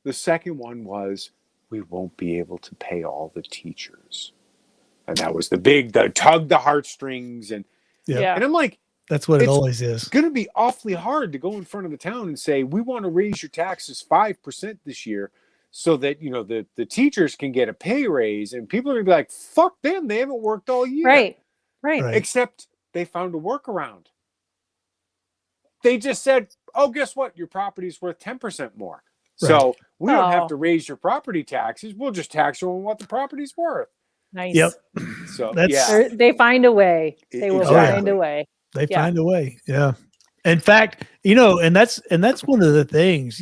[SPEAKER 2] the second one was, we won't be able to pay all the teachers. And that was the tug the heartstrings. And I'm like,
[SPEAKER 1] that's what it always is.
[SPEAKER 2] It's going to be awfully hard to go in front of the town and say, we want to raise your taxes 5% this year so that, the teachers can get a pay raise. And people are going to be like, fuck them. They haven't worked all year.
[SPEAKER 3] Right.
[SPEAKER 2] Except they found a workaround. They just said, oh, guess what? Your property's worth 10% more. Right. So we don't have to raise your property taxes. We'll just tax you on what the property's worth.
[SPEAKER 3] Nice.
[SPEAKER 1] Yep.
[SPEAKER 2] So
[SPEAKER 3] they find a way. They will find a way.
[SPEAKER 1] They find a way. Yeah. In fact, and that's one of the things,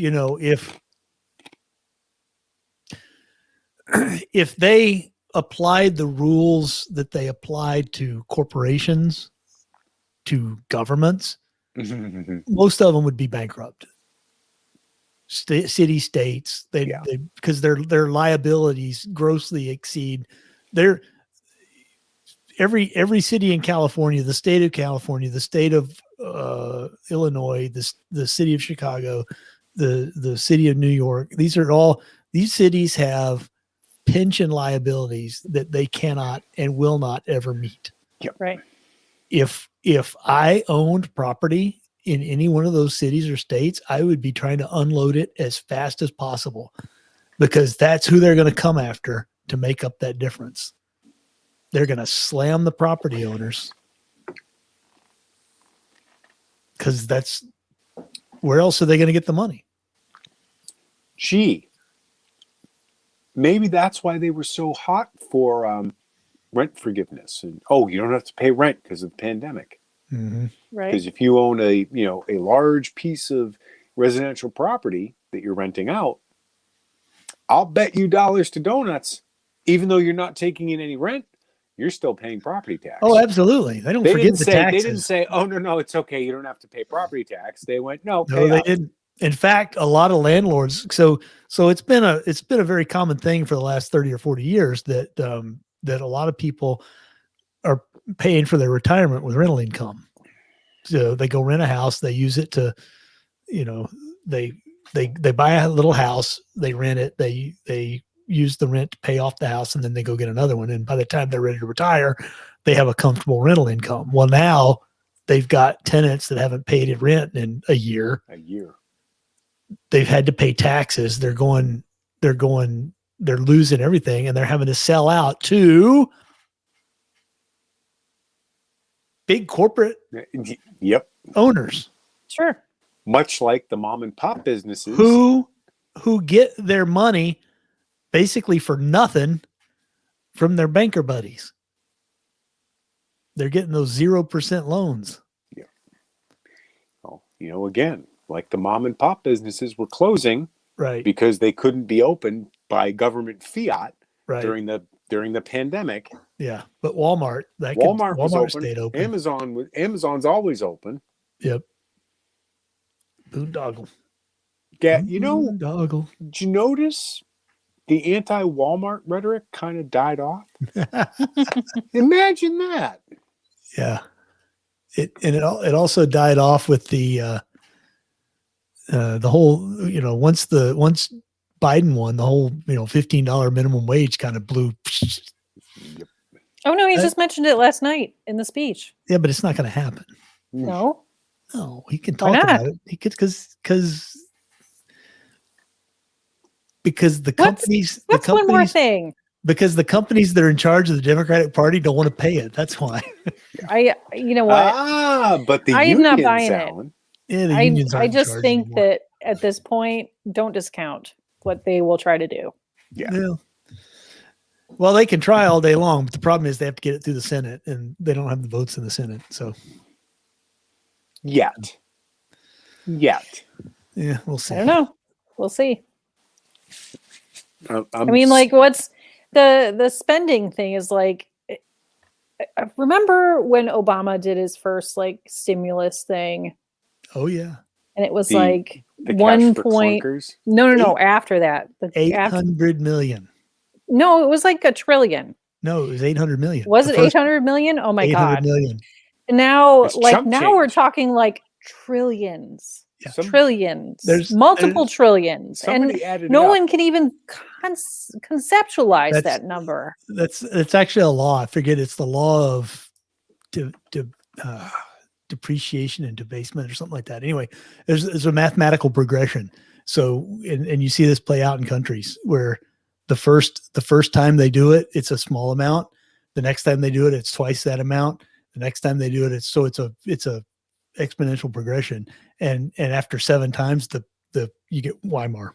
[SPEAKER 1] if they applied the rules that they applied to corporations, to governments, most of them would be bankrupt. City states, because their liabilities grossly exceed every city in California, the state of California, the state of Illinois, the city of Chicago, the city of New York. These cities have pension liabilities that they cannot and will not ever meet.
[SPEAKER 2] Yep.
[SPEAKER 3] Right.
[SPEAKER 1] If I owned property in any one of those cities or states, I would be trying to unload it as fast as possible, because that's who they're going to come after to make up that difference. They're going to slam the property owners, because that's where else are they going to get the money?
[SPEAKER 2] Gee, maybe that's why they were so hot for rent forgiveness. And you don't have to pay rent because of the pandemic.
[SPEAKER 1] Mm-hmm.
[SPEAKER 3] Right.
[SPEAKER 2] Because if you own a large piece of residential property that you're renting out, I'll bet you dollars to donuts, even though you're not taking in any rent, you're still paying property tax.
[SPEAKER 1] Oh, absolutely. They don't forget the taxes.
[SPEAKER 2] They didn't say, oh, no, it's okay, you don't have to pay property tax. They went, no,
[SPEAKER 1] they didn't. In fact, a lot of landlords. So it's been a very common thing for the last 30 or 40 years that that a lot of people are paying for their retirement with rental income. So they go rent a house, they use it to, they buy a little house, they rent it, they use the rent to pay off the house, and then they go get another one. And by the time they're ready to retire, they have a comfortable rental income. Well, now they've got tenants that haven't paid rent in a year. They've had to pay taxes. They're losing everything, and they're having to sell out to big corporate owners.
[SPEAKER 3] Sure.
[SPEAKER 2] Much like the mom and pop businesses
[SPEAKER 1] who get their money basically for nothing from their banker buddies. They're getting those 0% loans.
[SPEAKER 2] Yeah. Well, again, like the mom and pop businesses were closing,
[SPEAKER 1] right,
[SPEAKER 2] because they couldn't be open by government fiat,
[SPEAKER 1] right,
[SPEAKER 2] during the pandemic.
[SPEAKER 1] Yeah, but Walmart
[SPEAKER 2] was open.
[SPEAKER 1] Stayed open.
[SPEAKER 2] Amazon's always open.
[SPEAKER 1] Yep. Boondoggle.
[SPEAKER 2] Yeah,
[SPEAKER 1] Boondoggle.
[SPEAKER 2] Did you notice the anti-Walmart rhetoric kind of died off? Imagine that.
[SPEAKER 1] Yeah. It also died off with the whole, once Biden won, the whole, $15 minimum wage kind of blew.
[SPEAKER 2] Yep.
[SPEAKER 3] Oh no, he just mentioned it last night in the speech.
[SPEAKER 1] Yeah, but it's not going to happen.
[SPEAKER 3] No,
[SPEAKER 1] he can talk about it. He could, because the companies.
[SPEAKER 3] What's one more thing?
[SPEAKER 1] Because the companies that are in charge of the Democratic Party don't want to pay it. That's why.
[SPEAKER 3] You know what?
[SPEAKER 2] But the
[SPEAKER 3] I am not
[SPEAKER 2] unions,
[SPEAKER 3] buying
[SPEAKER 2] Alan.
[SPEAKER 3] it.
[SPEAKER 1] Yeah, the unions aren't
[SPEAKER 3] I
[SPEAKER 1] in
[SPEAKER 3] just
[SPEAKER 1] charge
[SPEAKER 3] think
[SPEAKER 1] anymore.
[SPEAKER 3] that at this point, don't discount what they will try to do.
[SPEAKER 2] Yeah.
[SPEAKER 1] Well, they can try all day long, but the problem is they have to get it through the Senate, and they don't have the votes in the Senate. So,
[SPEAKER 2] yet.
[SPEAKER 1] Yeah, we'll see.
[SPEAKER 3] I don't know. We'll see.
[SPEAKER 2] I
[SPEAKER 3] mean, like, what's the spending thing is like. Remember when Obama did his first stimulus thing?
[SPEAKER 1] Oh yeah,
[SPEAKER 3] and it was
[SPEAKER 2] the
[SPEAKER 3] 1 point. No. After that,
[SPEAKER 1] 800 million.
[SPEAKER 3] No, it was like $1 trillion.
[SPEAKER 1] No, it was 800 million.
[SPEAKER 3] Was it 800 million? Oh my God.
[SPEAKER 1] 800 million.
[SPEAKER 3] And now,
[SPEAKER 2] now
[SPEAKER 3] we're talking trillions.
[SPEAKER 1] Yeah.
[SPEAKER 3] Trillions.
[SPEAKER 1] There's
[SPEAKER 3] multiple trillions. And no one can even conceptualize that number.
[SPEAKER 1] It's actually a law. I forget. It's the law of depreciation and debasement or something like that. Anyway, there's a mathematical progression. So, and you see this play out in countries where the first time they do it, it's a small amount. The next time they do it, it's twice that amount. The next time they do it, it's a exponential progression. And after 7 times, you get Weimar.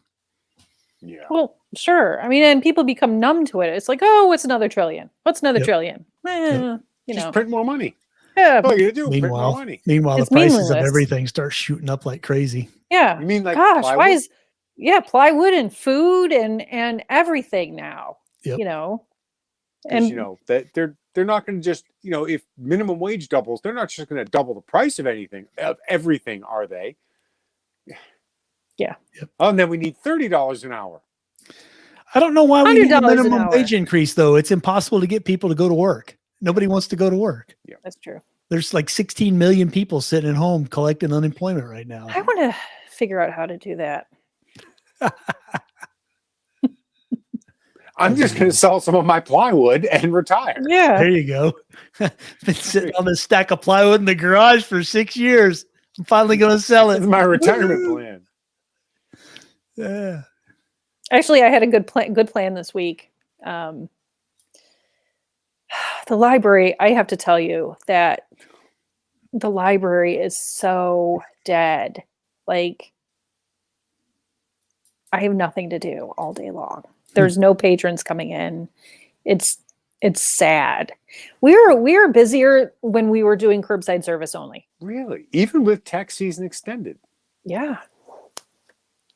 [SPEAKER 2] Yeah.
[SPEAKER 3] Well, sure. I mean, and people become numb to it. It's like, oh, what's another trillion? What's another trillion?
[SPEAKER 2] Just print more money.
[SPEAKER 3] Yeah.
[SPEAKER 2] All you do, print more money.
[SPEAKER 1] Meanwhile, the prices of everything start shooting up like crazy.
[SPEAKER 3] Yeah.
[SPEAKER 2] You mean
[SPEAKER 3] gosh,
[SPEAKER 2] plywood?
[SPEAKER 3] why is plywood and food and everything now?
[SPEAKER 1] Yep.
[SPEAKER 3] And
[SPEAKER 2] that they're not going to just if minimum wage doubles, they're not just going to double the price of everything, are they?
[SPEAKER 3] Yeah.
[SPEAKER 1] Yep.
[SPEAKER 2] Oh, and then we need $30 an hour.
[SPEAKER 1] I don't know why we need a minimum
[SPEAKER 3] hour.
[SPEAKER 1] wage increase, though. It's impossible to get people to go to work. Nobody wants to go to work.
[SPEAKER 2] Yeah,
[SPEAKER 3] that's true.
[SPEAKER 1] There's like 16 million people sitting at home collecting unemployment right now.
[SPEAKER 3] I want to figure out how to do that.
[SPEAKER 2] I'm just going to sell some of my plywood and retire.
[SPEAKER 3] Yeah.
[SPEAKER 1] There you go. Been sitting on this stack of plywood in the garage for 6 years. I'm finally going to sell it.
[SPEAKER 2] It's my retirement plan.
[SPEAKER 1] Yeah.
[SPEAKER 3] Actually, I had a good plan this week. The library, I have to tell you that the library is so dead. Like, I have nothing to do all day long. There's no patrons coming in. It's sad. We were busier when we were doing curbside service only.
[SPEAKER 2] Really? Even with tax season extended?
[SPEAKER 3] Yeah.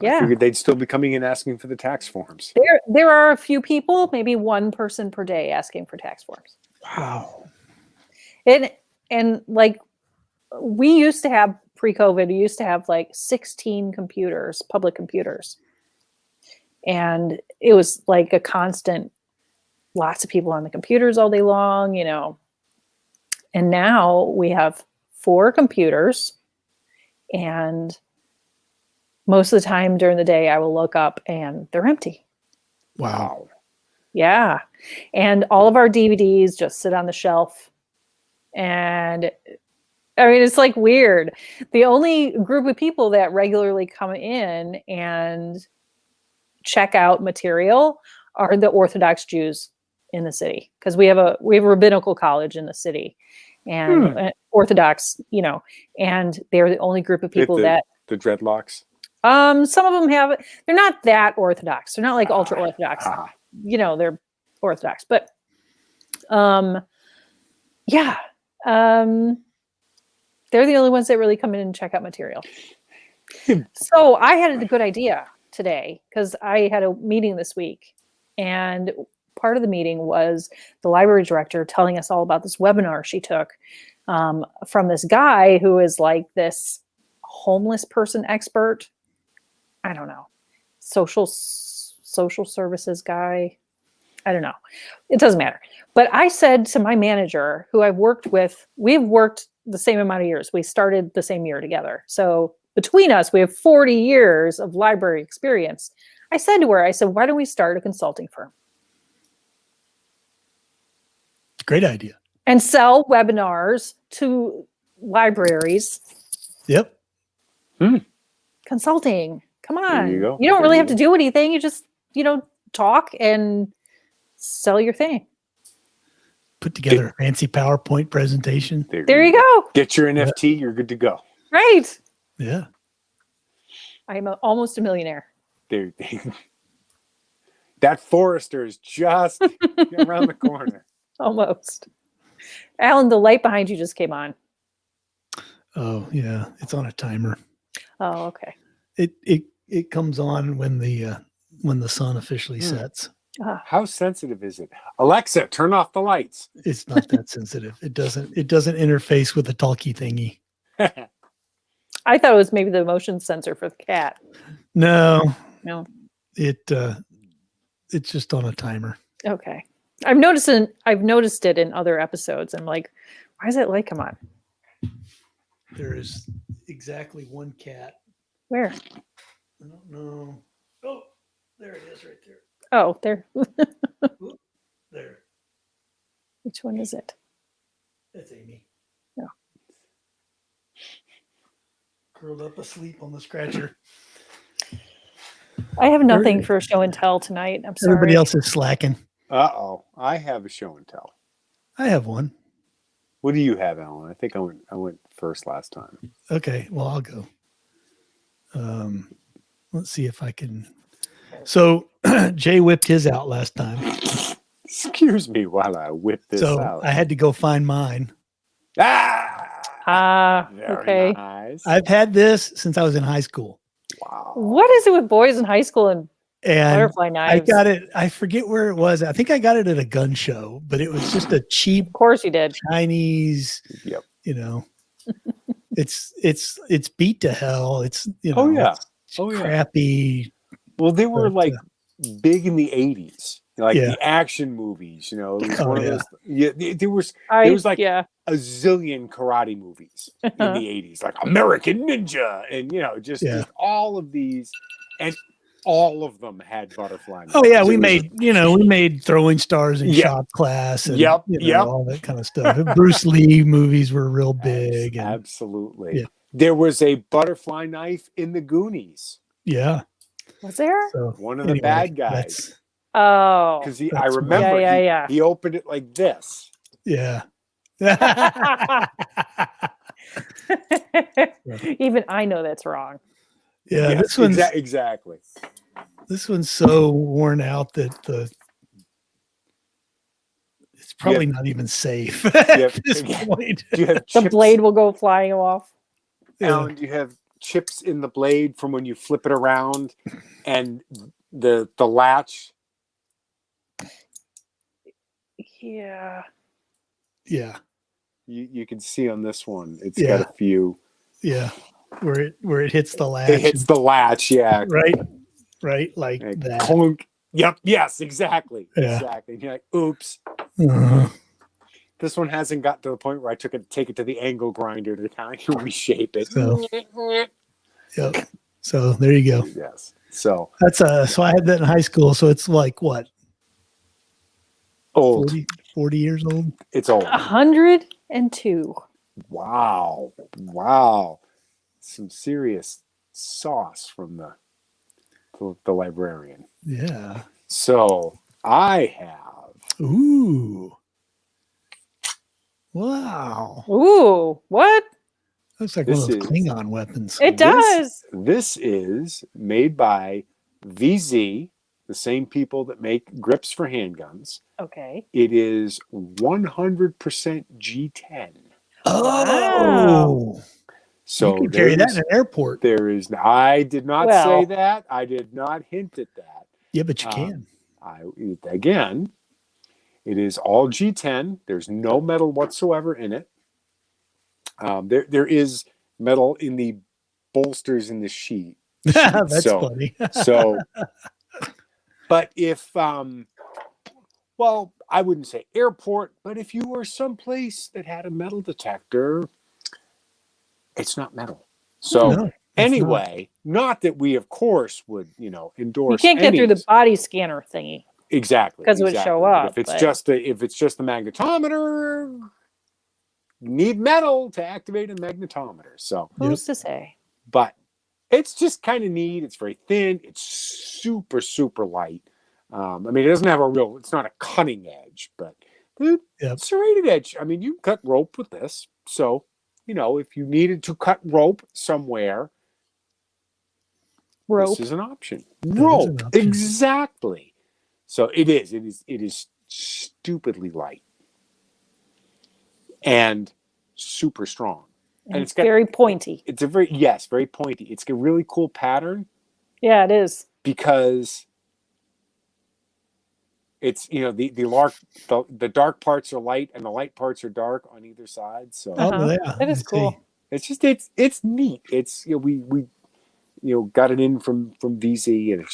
[SPEAKER 2] I figured they'd still be coming in asking for the tax forms.
[SPEAKER 3] There are a few people, maybe one person per day asking for tax forms.
[SPEAKER 1] Wow.
[SPEAKER 3] And like we used to have pre-COVID, we used to have like 16 computers, public computers. And it was like a constant, lots of people on the computers all day long, And now we have 4 computers, and most of the time during the day, I will look up and they're empty.
[SPEAKER 1] Wow.
[SPEAKER 3] Yeah. And all of our DVDs just sit on the shelf. And I mean, it's like weird. The only group of people that regularly come in and check out material are the Orthodox Jews in the city, because we have a rabbinical college in the city, and Orthodox, and they're the only group of people
[SPEAKER 2] the dreadlocks.
[SPEAKER 3] Some of them have, they're not that Orthodox. They're not like ultra Orthodox. They're Orthodox, but yeah. They're the only ones that really come in and check out material. So I had a good idea today, because I had a meeting this week, and part of the meeting was the library director telling us all about this webinar she took from this guy who is like this homeless person expert. I don't know, social services guy. I don't know. It doesn't matter. But I said to my manager, who I've worked with, we've worked the same amount of years. We started the same year together. So between us, we have 40 years of library experience. I said to her, why don't we start a consulting firm?
[SPEAKER 1] Great idea.
[SPEAKER 3] And sell webinars to libraries.
[SPEAKER 1] Yep.
[SPEAKER 3] Consulting. Come on.
[SPEAKER 2] There you go.
[SPEAKER 3] You don't really have to do anything. You just, talk and sell your thing.
[SPEAKER 1] Put together a fancy PowerPoint presentation.
[SPEAKER 3] There you go.
[SPEAKER 2] Get your NFT, you're good to go.
[SPEAKER 3] Right.
[SPEAKER 1] Yeah.
[SPEAKER 3] I'm almost a millionaire.
[SPEAKER 2] That Forester is just around the corner.
[SPEAKER 3] Almost. Alan, the light behind you just came on.
[SPEAKER 1] Oh yeah, it's on a timer.
[SPEAKER 3] Oh, okay.
[SPEAKER 1] It comes on when the sun officially sets.
[SPEAKER 2] How sensitive is it? Alexa, turn off the lights.
[SPEAKER 1] It's not that sensitive. It doesn't interface with the talkie thingy.
[SPEAKER 3] I thought it was maybe the motion sensor for the cat.
[SPEAKER 1] No.
[SPEAKER 3] It's
[SPEAKER 1] just on a timer.
[SPEAKER 3] Okay. I've noticed it in other episodes. I'm like, why is that light come on?
[SPEAKER 1] There is exactly one cat.
[SPEAKER 3] Where?
[SPEAKER 1] I don't know. Oh, there it is right there.
[SPEAKER 3] Oh, there.
[SPEAKER 1] Oop, there.
[SPEAKER 3] Which one is it?
[SPEAKER 1] That's Amy.
[SPEAKER 3] No.
[SPEAKER 1] Curled up asleep on the scratcher.
[SPEAKER 3] I have nothing for show and tell tonight. I'm sorry.
[SPEAKER 1] Everybody else is slacking.
[SPEAKER 2] Uh-oh. I have a show and tell.
[SPEAKER 1] I have one.
[SPEAKER 2] What do you have, Alan? I think I went first last time.
[SPEAKER 1] Okay, well, I'll go. Let's see if I can. So Jay whipped his out last time.
[SPEAKER 2] Excuse me while I whip this out.
[SPEAKER 1] I had to go find mine.
[SPEAKER 3] Okay.
[SPEAKER 2] Nice.
[SPEAKER 1] I've had this since I was in high school.
[SPEAKER 2] Wow.
[SPEAKER 3] What is it with boys in high school and butterfly knives?
[SPEAKER 1] I got it. I forget where it was. I think I got it at a gun show, but it was just a cheap.
[SPEAKER 3] Of course you did.
[SPEAKER 1] Chinese.
[SPEAKER 2] Yep.
[SPEAKER 1] It's beat to hell. It's
[SPEAKER 2] Oh yeah.
[SPEAKER 1] Crappy.
[SPEAKER 2] Well, they were big in the 80s. like
[SPEAKER 1] Yeah.
[SPEAKER 2] the action movies. You know, it was
[SPEAKER 1] Oh,
[SPEAKER 2] one of
[SPEAKER 1] yeah.
[SPEAKER 2] those. Yeah, there was like a zillion karate movies in the 80s, like American Ninja, and just all of these, and all of them had butterfly knives.
[SPEAKER 1] Oh yeah, we made throwing stars in shop class and all that kind of stuff. Bruce Lee movies were real big.
[SPEAKER 2] Absolutely. Yeah. There was a butterfly knife in the Goonies.
[SPEAKER 3] Yeah. Was there?
[SPEAKER 2] So one of the bad guys.
[SPEAKER 3] Because
[SPEAKER 2] I remember he opened it like this.
[SPEAKER 1] Yeah.
[SPEAKER 3] Even I know that's wrong.
[SPEAKER 1] Yeah,
[SPEAKER 2] yes,
[SPEAKER 1] this one's
[SPEAKER 2] exactly.
[SPEAKER 1] This one's so worn out that it's probably not even safe at this point.
[SPEAKER 3] The blade will go flying off.
[SPEAKER 2] Alan, do you have chips in the blade from when you flip it around and the latch?
[SPEAKER 3] Yeah.
[SPEAKER 1] Yeah.
[SPEAKER 2] You can see on this one, it's got a few.
[SPEAKER 1] Yeah. Where it hits the latch.
[SPEAKER 2] It hits the latch, yeah.
[SPEAKER 1] Right, like that.
[SPEAKER 2] Clunk. Yep. Yes. Exactly.
[SPEAKER 1] Yeah.
[SPEAKER 2] Exactly. And you're like, oops. This one hasn't got to the point where I take it to the angle grinder to kind of reshape it.
[SPEAKER 1] So, yep. So there you go.
[SPEAKER 2] Yes. So
[SPEAKER 1] that's so I had that in high school. So it's like what?
[SPEAKER 2] Old.
[SPEAKER 1] 40 years old.
[SPEAKER 2] It's old.
[SPEAKER 3] 102.
[SPEAKER 2] Wow. Some serious sauce from the librarian.
[SPEAKER 1] Yeah.
[SPEAKER 2] So I have.
[SPEAKER 1] Ooh. Wow.
[SPEAKER 3] Ooh. What?
[SPEAKER 1] Looks like one of those Klingon weapons.
[SPEAKER 3] It does.
[SPEAKER 2] This is made by VZ, the same people that make grips for handguns.
[SPEAKER 3] Okay.
[SPEAKER 2] It is 100% G10.
[SPEAKER 1] Oh. Wow.
[SPEAKER 2] So
[SPEAKER 1] you can carry that in an airport.
[SPEAKER 2] I did not say that. I did not hint at that.
[SPEAKER 1] Yeah, but you can.
[SPEAKER 2] Again, it is all G10. There's no metal whatsoever in it. There is metal in the bolsters in the sheet.
[SPEAKER 1] That's funny.
[SPEAKER 2] But if, I wouldn't say airport, but if you were someplace that had a metal detector, it's not metal. So anyway, not that we, of course, would, endorse.
[SPEAKER 3] You can't get through the body scanner thingy.
[SPEAKER 2] Exactly.
[SPEAKER 3] Because it would show up.
[SPEAKER 2] If it's just the magnetometer, you need metal to activate a magnetometer. So
[SPEAKER 3] who's to say?
[SPEAKER 2] But it's just kind of neat. It's very thin. It's super, super light. It doesn't have it's not a cutting edge, but it's a serrated edge. You can cut rope with this. So, if you needed to cut rope somewhere, this is an option. Rope. Exactly. So it is stupidly light and super strong.
[SPEAKER 3] And it's very pointy.
[SPEAKER 2] It's very pointy. It's a really cool pattern.
[SPEAKER 3] Yeah, it is.
[SPEAKER 2] Because it's, the dark parts are light and the light parts are dark on either side. So
[SPEAKER 3] it is cool.
[SPEAKER 2] It's just, it's neat. It's, we got it in from VZ, and it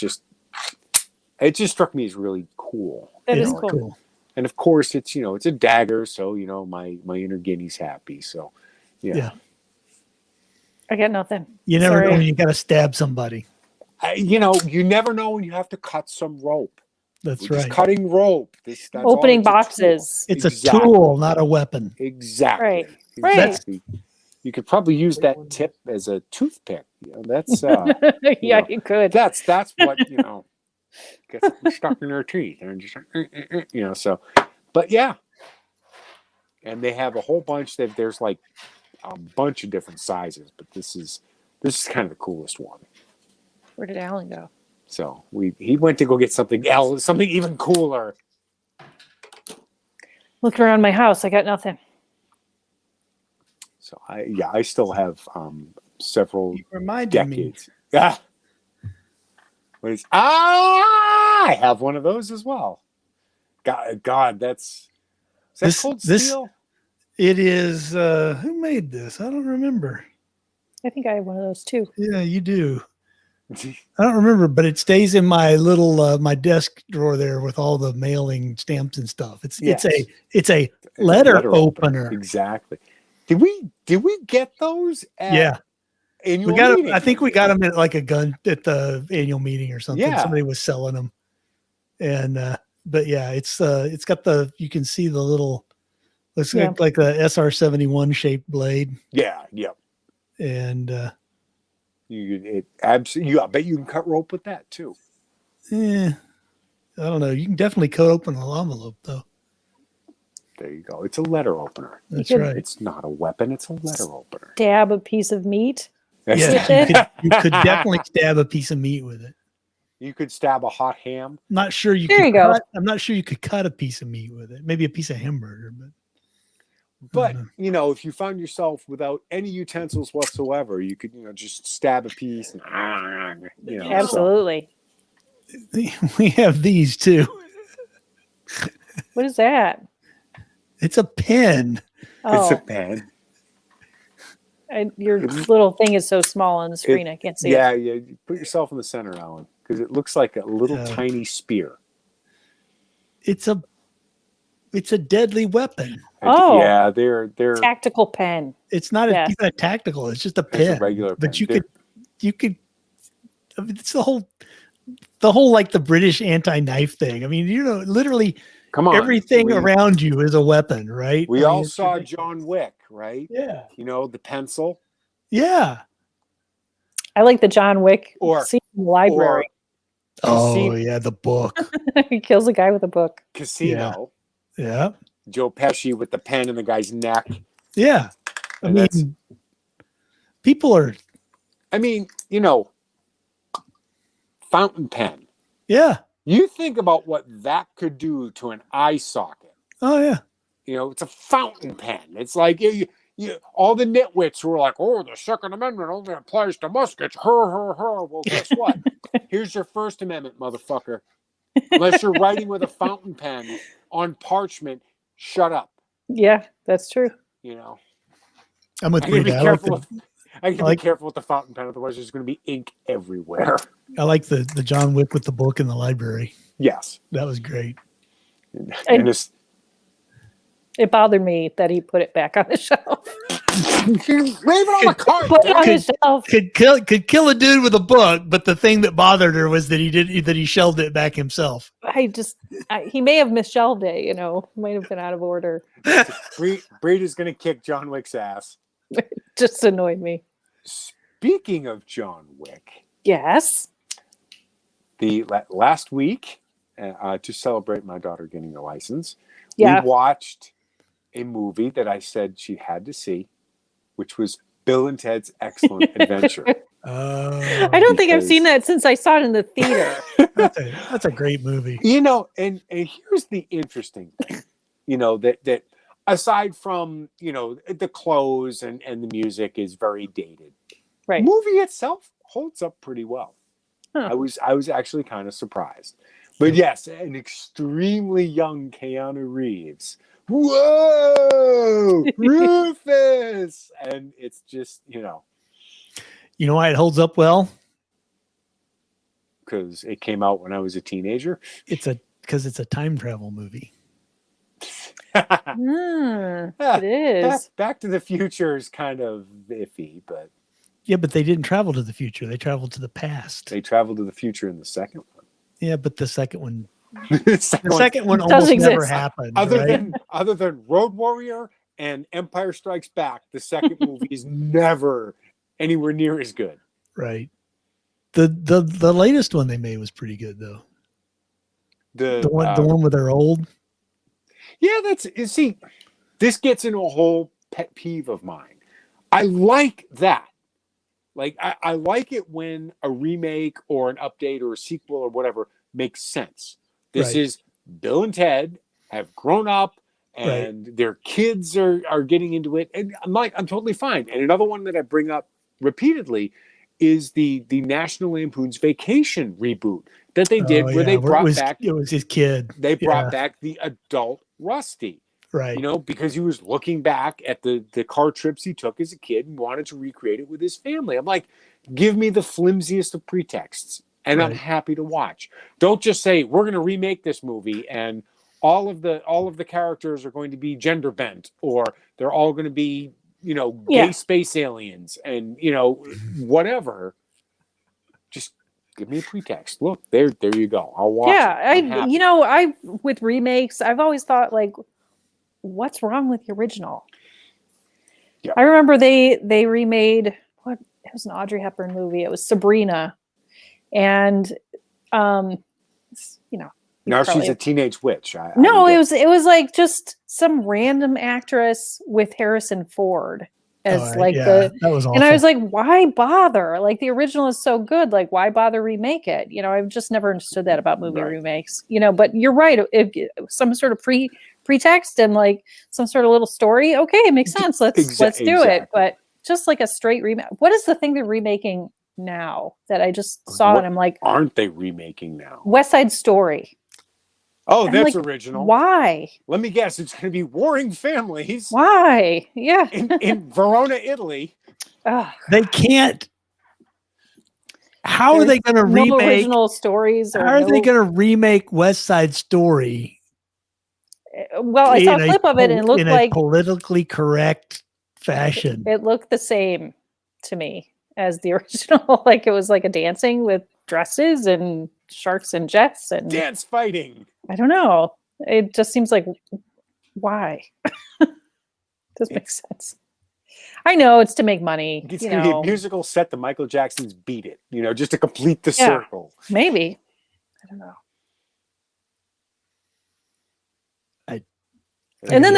[SPEAKER 2] just struck me as really cool.
[SPEAKER 3] It is cool.
[SPEAKER 2] And of course it's, it's a dagger. So, my inner guinea's happy. So yeah.
[SPEAKER 3] I got nothing.
[SPEAKER 1] You never know when you got to stab somebody.
[SPEAKER 2] You never know when you have to cut some rope.
[SPEAKER 1] That's
[SPEAKER 2] We're
[SPEAKER 1] right.
[SPEAKER 2] Just cutting rope. That's
[SPEAKER 3] opening boxes.
[SPEAKER 1] It's a tool, not a weapon.
[SPEAKER 2] Exactly.
[SPEAKER 3] Right.
[SPEAKER 2] Exactly. You could probably use that tip as a toothpick. That's
[SPEAKER 3] you could.
[SPEAKER 2] That's what gets stuck in their teeth and just so. But yeah, and they have a whole bunch. There's like a bunch of different sizes, but this is kind of the coolest one.
[SPEAKER 3] Where did Alan go?
[SPEAKER 2] So he went to go get something else, something even cooler.
[SPEAKER 3] Looking around my house, I got nothing.
[SPEAKER 2] So I still have several decades.
[SPEAKER 1] Me.
[SPEAKER 2] Yeah. I have one of those as well. God, is that Cold Steel?
[SPEAKER 1] It is. Who made this? I don't remember.
[SPEAKER 3] I think I have one of those too.
[SPEAKER 1] Yeah, you do. I don't remember, but it stays in my little my desk drawer there with all the mailing stamps and stuff. It's a letter opener.
[SPEAKER 2] Exactly. Did we get those at annual meeting?
[SPEAKER 1] I think we got them at like a gun at the annual meeting or something.
[SPEAKER 2] Yeah.
[SPEAKER 1] Somebody was selling them. And but yeah, it's got you can see the little looks like a SR-71 shaped blade.
[SPEAKER 2] Yeah, yep.
[SPEAKER 1] And
[SPEAKER 2] I bet you can cut rope with that too.
[SPEAKER 1] I don't know. You can definitely cut open an envelope though.
[SPEAKER 2] There you go. It's a letter opener.
[SPEAKER 1] That's right.
[SPEAKER 2] It's not a weapon. It's a letter opener.
[SPEAKER 3] Stab a piece of meat.
[SPEAKER 1] Yeah, you could definitely stab a piece of meat with it.
[SPEAKER 2] You could stab a hot ham.
[SPEAKER 1] Not sure you
[SPEAKER 3] there
[SPEAKER 1] could
[SPEAKER 3] you go.
[SPEAKER 1] I'm not sure you could cut a piece of meat with it. Maybe a piece of hamburger,
[SPEAKER 2] but you know, if you found yourself without any utensils whatsoever, you could, just stab a piece and
[SPEAKER 3] absolutely.
[SPEAKER 1] So. We have these too.
[SPEAKER 3] What is that?
[SPEAKER 1] It's a pen.
[SPEAKER 3] Oh.
[SPEAKER 2] It's a pen.
[SPEAKER 3] Your little thing is so small on the screen, I can't see it.
[SPEAKER 2] Yeah. Put yourself in the center, Alan, because it looks like a little tiny spear.
[SPEAKER 1] It's a deadly weapon.
[SPEAKER 3] Oh,
[SPEAKER 2] yeah, they're
[SPEAKER 3] tactical pen.
[SPEAKER 1] It's not a tactical. It's just a pen.
[SPEAKER 2] A regular pen.
[SPEAKER 1] But you could. I mean, it's the whole like the British anti-knife thing. I mean, literally. Come on, everything around you is a weapon, right?
[SPEAKER 2] We all saw John Wick, right?
[SPEAKER 1] Yeah.
[SPEAKER 2] The pencil.
[SPEAKER 1] Yeah.
[SPEAKER 3] I like the John Wick scene in the library.
[SPEAKER 1] The book.
[SPEAKER 3] He kills a guy with a book.
[SPEAKER 2] Casino.
[SPEAKER 1] Yeah.
[SPEAKER 2] Joe Pesci with the pen in the guy's neck.
[SPEAKER 1] Yeah. I mean, people are.
[SPEAKER 2] I mean, fountain pen.
[SPEAKER 1] Yeah.
[SPEAKER 2] You think about what that could do to an eye socket.
[SPEAKER 1] Oh, yeah.
[SPEAKER 2] It's a fountain pen. It's like all the nitwits who are like, oh, the Second Amendment only applies to muskets. Her. Well, guess what? Here's your First Amendment, motherfucker. Unless you're writing with a fountain pen on parchment, shut up.
[SPEAKER 3] Yeah, that's true.
[SPEAKER 1] I'm with you.
[SPEAKER 2] I gotta be careful with the fountain pen, otherwise there's going to be ink everywhere.
[SPEAKER 1] I like the John Wick with the book in the library.
[SPEAKER 2] Yes.
[SPEAKER 1] That was great.
[SPEAKER 3] It bothered me that he put it back on the shelf.
[SPEAKER 2] Leave it on the cart.
[SPEAKER 3] Put it on the shelf.
[SPEAKER 1] Could kill a dude with a book, but the thing that bothered her was that he shelved it back himself.
[SPEAKER 3] He may have misshelved it, might have been out of order.
[SPEAKER 2] Breed is going to kick John Wick's ass.
[SPEAKER 3] It just annoyed me.
[SPEAKER 2] Speaking of John Wick.
[SPEAKER 3] Yes.
[SPEAKER 2] The last week, to celebrate my daughter getting a license, we watched a movie that I said she had to see, which was Bill and Ted's Excellent Adventure.
[SPEAKER 3] I don't think I've seen that since I saw it in the theater.
[SPEAKER 1] That's a great movie.
[SPEAKER 2] And here's the interesting thing, that aside from, the clothes and the music is very dated.
[SPEAKER 3] Right.
[SPEAKER 2] Movie itself holds up pretty well.
[SPEAKER 3] Huh.
[SPEAKER 2] I was actually kind of surprised. But yes, an extremely young Keanu Reeves. Whoa, Rufus! And it's just,
[SPEAKER 1] You know why it holds up well?
[SPEAKER 2] Because it came out when I was a teenager.
[SPEAKER 1] Because it's a time travel movie.
[SPEAKER 3] It is.
[SPEAKER 2] Back to the Future is kind of iffy, but
[SPEAKER 1] yeah, but they didn't travel to the future. They traveled to the past.
[SPEAKER 2] They traveled to the future in the second one.
[SPEAKER 1] Yeah, but the second one,
[SPEAKER 2] the second
[SPEAKER 1] one almost never happened.
[SPEAKER 2] Other than Road Warrior and Empire Strikes Back, the second movie is never anywhere near as good.
[SPEAKER 1] Right. The latest one they made was pretty good though. The one where they're old.
[SPEAKER 2] Yeah, this gets into a whole pet peeve of mine. I like that. Like, I like it when a remake or an update or a sequel or whatever makes sense. This is Bill and Ted have grown up and their kids are getting into it. And I'm totally fine. And another one that I bring up repeatedly is the National Lampoon's Vacation reboot that they did where they brought back.
[SPEAKER 1] It was his kid.
[SPEAKER 2] They brought back the adult Rusty.
[SPEAKER 1] Right.
[SPEAKER 2] You know, because he was looking back at the car trips he took as a kid and wanted to recreate it with his family. I'm like, give me the flimsiest of pretexts, and I'm happy to watch. Don't just say we're going to remake this movie and all of the characters are going to be gender bent, or they're all going to be, you know, gay space aliens, and, you know, whatever. Just give me a pretext. Look, there you go. I'll watch it.
[SPEAKER 3] You know, with remakes, I've always thought, like, what's wrong with the original?
[SPEAKER 2] Yeah.
[SPEAKER 3] I remember they remade it was an Audrey Hepburn movie. It was Sabrina, and you know,
[SPEAKER 2] now she's a teenage witch.
[SPEAKER 3] It was like just some random actress with Harrison Ford as
[SPEAKER 1] that was awful.
[SPEAKER 3] and I was like, why bother? Like, the original is so good. Like, why bother remake it? You know, I've just never understood that about movie remakes. You know, but you're right. If some sort of pretext and like some sort of little story, okay, it makes sense. Let's do it. But just like a straight remake. What is the thing they're remaking now that I just saw and I'm like,
[SPEAKER 2] aren't they remaking now?
[SPEAKER 3] West Side Story.
[SPEAKER 2] Oh, that's like, original.
[SPEAKER 3] Why?
[SPEAKER 2] Let me guess. It's going to be warring families.
[SPEAKER 3] Why? Yeah.
[SPEAKER 2] in Verona, Italy.
[SPEAKER 1] They can't. How are they going to remake
[SPEAKER 3] original stories?
[SPEAKER 1] How are they going to remake West Side Story?
[SPEAKER 3] Well, I saw a clip of it and it looked like
[SPEAKER 1] a politically correct fashion.
[SPEAKER 3] It looked the same to me as the original. Like, it was like a dancing with dresses and sharks and jets and
[SPEAKER 2] dance fighting.
[SPEAKER 3] I don't know. It just seems like, why? Doesn't make sense. I know it's to make money.
[SPEAKER 2] It's going to be a musical set to Michael Jackson's Beat It, you know, just to complete the circle.
[SPEAKER 3] Maybe. I don't know. And then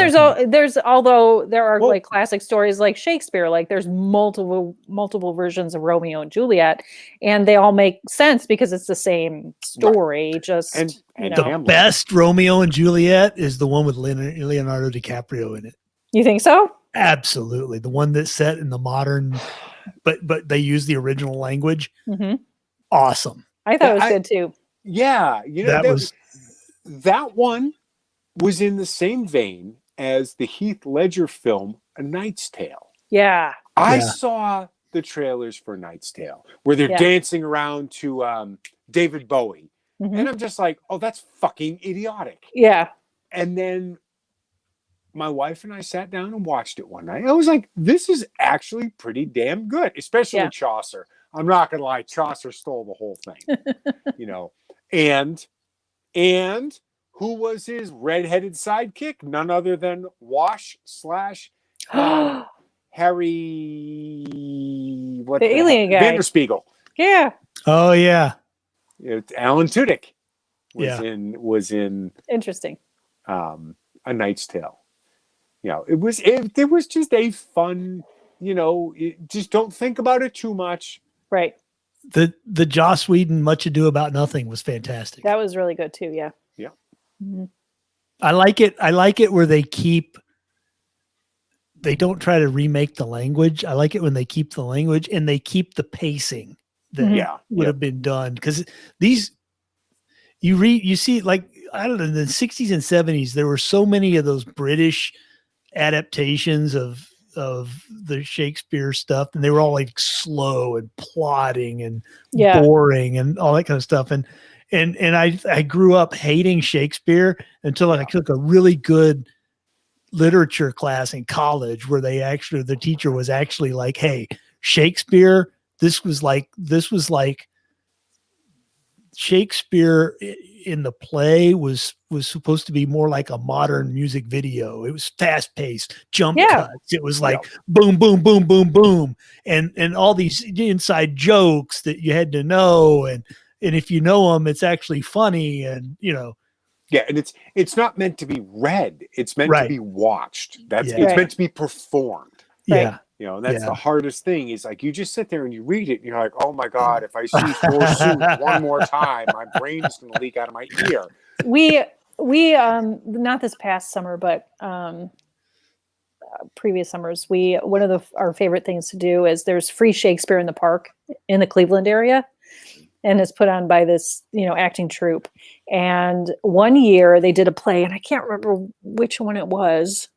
[SPEAKER 3] although there are like classic stories like Shakespeare, like there's multiple versions of Romeo and Juliet, and they all make sense because it's the same story. Just
[SPEAKER 1] and the best Romeo and Juliet is the one with Leonardo DiCaprio in it.
[SPEAKER 3] You think so?
[SPEAKER 1] Absolutely, the one that's set in the modern, but they use the original language.
[SPEAKER 3] Mm-hmm.
[SPEAKER 1] Awesome.
[SPEAKER 3] I thought it was good too.
[SPEAKER 2] Yeah, you know that one was in the same vein as the Heath Ledger film A Knight's Tale.
[SPEAKER 3] Yeah.
[SPEAKER 2] I saw the trailers for Knight's Tale where they're dancing around to David Bowie. Mm-hmm. And I'm just like, oh, that's fucking idiotic.
[SPEAKER 3] Yeah.
[SPEAKER 2] And then my wife and I sat down and watched it one night. I was like, this is actually pretty damn good, especially Chaucer. I'm not going to lie. Chaucer stole the whole thing, you know, and who was his redheaded sidekick? None other than Wash / Harry,
[SPEAKER 3] the alien guy,
[SPEAKER 2] Vanderspiegel.
[SPEAKER 3] Yeah.
[SPEAKER 1] Oh yeah.
[SPEAKER 2] Alan Tudyk was in.
[SPEAKER 3] Interesting.
[SPEAKER 2] A Knight's Tale. You know, it was just a fun. You know, just don't think about it too much.
[SPEAKER 3] Right.
[SPEAKER 1] The Joss Whedon Much Ado About Nothing was fantastic.
[SPEAKER 3] That was really good too. Yeah.
[SPEAKER 2] Yeah.
[SPEAKER 3] Mm-hmm.
[SPEAKER 1] I like it where they don't try to remake the language. I like it when they keep the language and they keep the pacing that would have been done. Because you see, like, I don't know, in the 60s and 70s, there were so many of those British adaptations of the Shakespeare stuff, and they were all like slow and plodding and boring and all that kind of stuff. And I grew up hating Shakespeare until I took a really good literature class in college where the teacher was actually like, hey, Shakespeare, this was like Shakespeare in the play was supposed to be more like a modern music video. It was fast paced, jump cuts. It was like boom, boom, boom, boom, boom. And all these inside jokes that you had to know. And if you know them, it's actually funny. And, you know.
[SPEAKER 2] Yeah. And it's not meant to be read. It's meant to be watched. It's meant to be performed.
[SPEAKER 1] Yeah.
[SPEAKER 2] You know, and that's the hardest thing is like, you just sit there and you read it and you're like, oh my God, if I see forsooth one more time, my brain is going to leak out of my ear.
[SPEAKER 3] We not this past summer, but previous summers, one of our favorite things to do is there's free Shakespeare in the park in the Cleveland area. and is put on by this, acting troupe. And one year they did a play, and I can't remember which one it was,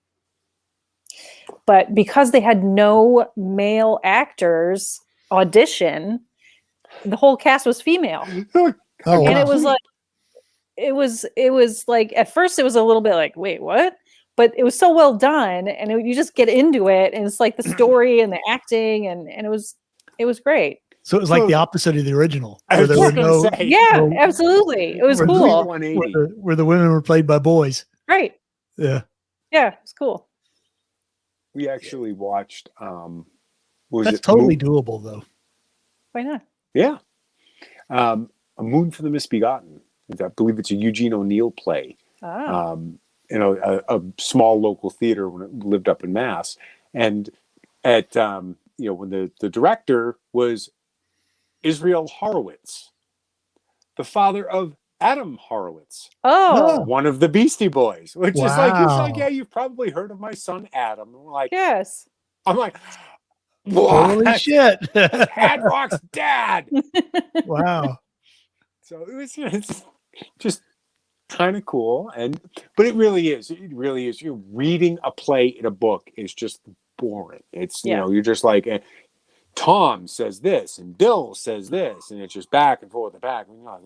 [SPEAKER 3] but because they had no male actors audition, the whole cast was female.
[SPEAKER 1] Oh,
[SPEAKER 3] And
[SPEAKER 1] wow.
[SPEAKER 3] it was like, at first it was a little bit like, wait, what? But it was so well done, and you just get into it, and it's like the story and the acting, and it was great.
[SPEAKER 1] So it was like the opposite of the original.
[SPEAKER 2] I was just gonna say.
[SPEAKER 3] Yeah, absolutely. It was
[SPEAKER 1] where the-
[SPEAKER 3] cool.
[SPEAKER 2] 180.
[SPEAKER 1] Where the women were played by boys.
[SPEAKER 3] Right.
[SPEAKER 1] Yeah.
[SPEAKER 3] Yeah, it's cool.
[SPEAKER 2] We actually watched.
[SPEAKER 1] That's totally doable, though.
[SPEAKER 3] Why not?
[SPEAKER 2] Yeah. A Moon for the Misbegotten. I believe it's a Eugene O'Neill play. A small local theater when it lived up in Mass. And at, when the director was Israel Horowitz, the father of Adam Horowitz.
[SPEAKER 3] Oh.
[SPEAKER 2] One of the Beastie Boys, which is like, he's
[SPEAKER 1] Wow.
[SPEAKER 2] like, yeah, you've probably heard of my son Adam. And we're like,
[SPEAKER 3] Yes.
[SPEAKER 2] I'm like,
[SPEAKER 1] Holy
[SPEAKER 2] what?
[SPEAKER 1] shit.
[SPEAKER 2] Ad Rock's dad.
[SPEAKER 1] Wow.
[SPEAKER 2] So it's just kind of cool, but it really is. It really is. You're reading a play in a book is just boring. It's you're just like, Tom says this and Bill says this, and it's just back and forth and back. And you're like,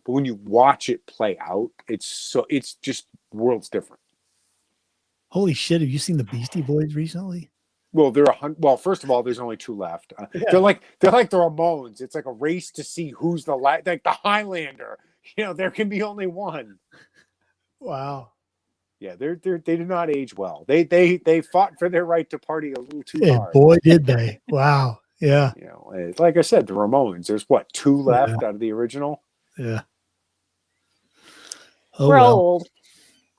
[SPEAKER 2] but when you watch it play out, it's just worlds different.
[SPEAKER 1] Holy shit! Have you seen the Beastie Boys recently?
[SPEAKER 2] Well, first of all, there's only 2 left. They're like the Ramones. It's like a race to see who's like the Highlander. There can be only one.
[SPEAKER 1] Wow.
[SPEAKER 2] Yeah, they did not age well. They fought for their right to party a little too hard.
[SPEAKER 1] Boy, did they! Wow. Yeah.
[SPEAKER 2] Like I said, the Ramones. There's 2 left out of the original.
[SPEAKER 1] Yeah. Oh,
[SPEAKER 3] We're
[SPEAKER 1] well.
[SPEAKER 3] old.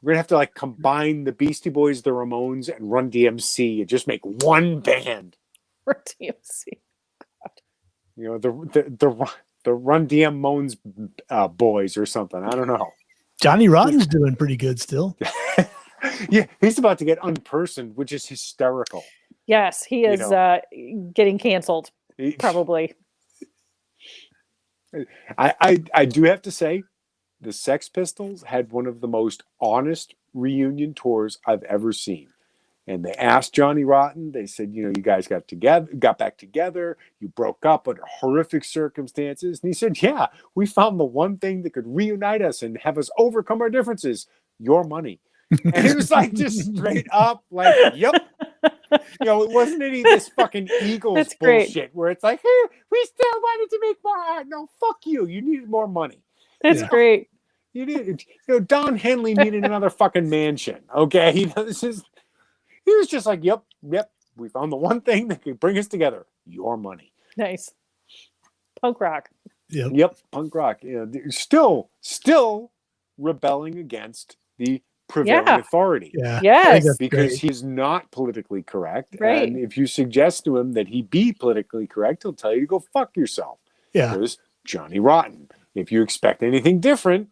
[SPEAKER 2] We're gonna have to combine the Beastie Boys, the Ramones, and Run DMC and just make one band.
[SPEAKER 3] We're TMC.
[SPEAKER 2] The Run DM Moans boys or something. I don't know.
[SPEAKER 1] Johnny Rotten's doing pretty good still.
[SPEAKER 2] Yeah, he's about to get unpersoned, which is hysterical.
[SPEAKER 3] Yes, he is getting canceled. Probably.
[SPEAKER 2] I do have to say, the Sex Pistols had one of the most honest reunion tours I've ever seen. And they asked Johnny Rotten, they said, you guys got back together, you broke up under horrific circumstances. And he said, yeah, we found the one thing that could reunite us and have us overcome our differences, your money. And it was just straight up yep. It wasn't any of this fucking Eagles
[SPEAKER 3] That's
[SPEAKER 2] bullshit
[SPEAKER 3] great.
[SPEAKER 2] where it's like, hey, we still wanted to make more art. No, fuck you. You needed more money.
[SPEAKER 3] That's great.
[SPEAKER 2] You needed, Don Henley needed another fucking mansion. Okay. He was just like, yep. We found the one thing that could bring us together. Your money.
[SPEAKER 3] Nice. Punk rock.
[SPEAKER 2] Yep. Punk rock. They're still rebelling against the prevailing authority.
[SPEAKER 1] Yeah.
[SPEAKER 3] Yes.
[SPEAKER 2] Because he's not politically correct.
[SPEAKER 3] Right.
[SPEAKER 2] And if you suggest to him that he be politically correct, he'll tell you to go fuck yourself.
[SPEAKER 1] Yeah.
[SPEAKER 2] There's Johnny Rotten. If you expect anything different,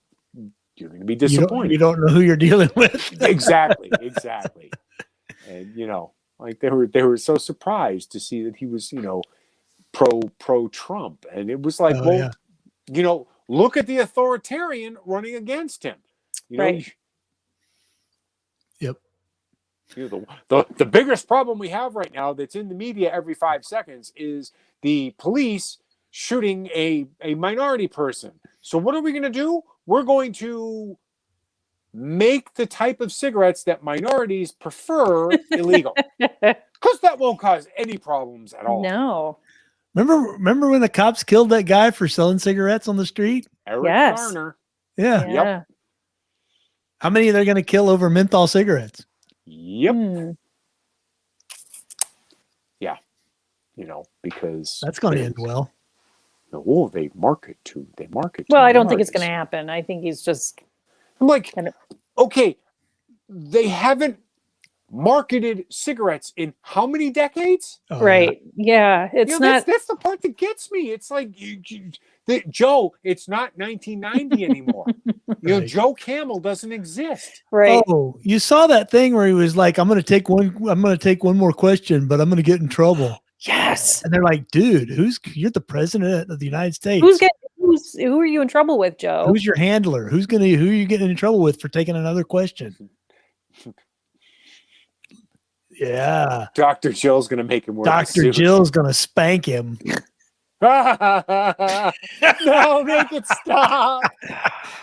[SPEAKER 2] you're going to be disappointed.
[SPEAKER 1] You don't know who you're dealing with.
[SPEAKER 2] Exactly. And they were so surprised to see that he was pro Trump, and it was like, look at the authoritarian running against him.
[SPEAKER 3] Right.
[SPEAKER 1] Yep.
[SPEAKER 2] The biggest problem we have right now that's in the media every 5 seconds is the police shooting a minority person. So what are we going to do? We're going to make the type of cigarettes that minorities prefer illegal, because that won't cause any problems at all.
[SPEAKER 3] No.
[SPEAKER 1] Remember when the cops killed that guy for selling cigarettes on the street?
[SPEAKER 2] Eric Garner.
[SPEAKER 1] Yeah.
[SPEAKER 2] Yep.
[SPEAKER 1] How many are they going to kill over menthol cigarettes?
[SPEAKER 2] Yep. Yeah. Because
[SPEAKER 1] that's going to end well.
[SPEAKER 2] Oh, they market to.
[SPEAKER 3] Well, I don't think it's going to happen. I think he's just.
[SPEAKER 2] I'm like, okay, they haven't marketed cigarettes in how many decades?
[SPEAKER 1] Oh,
[SPEAKER 3] right. Yeah. It's not.
[SPEAKER 2] That's the part that gets me. It's like, Joe, it's not 1990 anymore.
[SPEAKER 1] Right.
[SPEAKER 2] Joe Camel doesn't exist.
[SPEAKER 3] Right.
[SPEAKER 1] Oh, you saw that thing where he was like, I'm going to take one more question, but I'm going to get in trouble.
[SPEAKER 3] Yes.
[SPEAKER 1] And they're like, dude, you're the president of the United States.
[SPEAKER 3] Who are you in trouble with, Joe?
[SPEAKER 1] Who's your handler? Who are you getting in trouble with for taking another question? Yeah.
[SPEAKER 2] Dr. Jill's going to make him work.
[SPEAKER 1] Dr. Jill's going to spank him.
[SPEAKER 2] No, make it stop.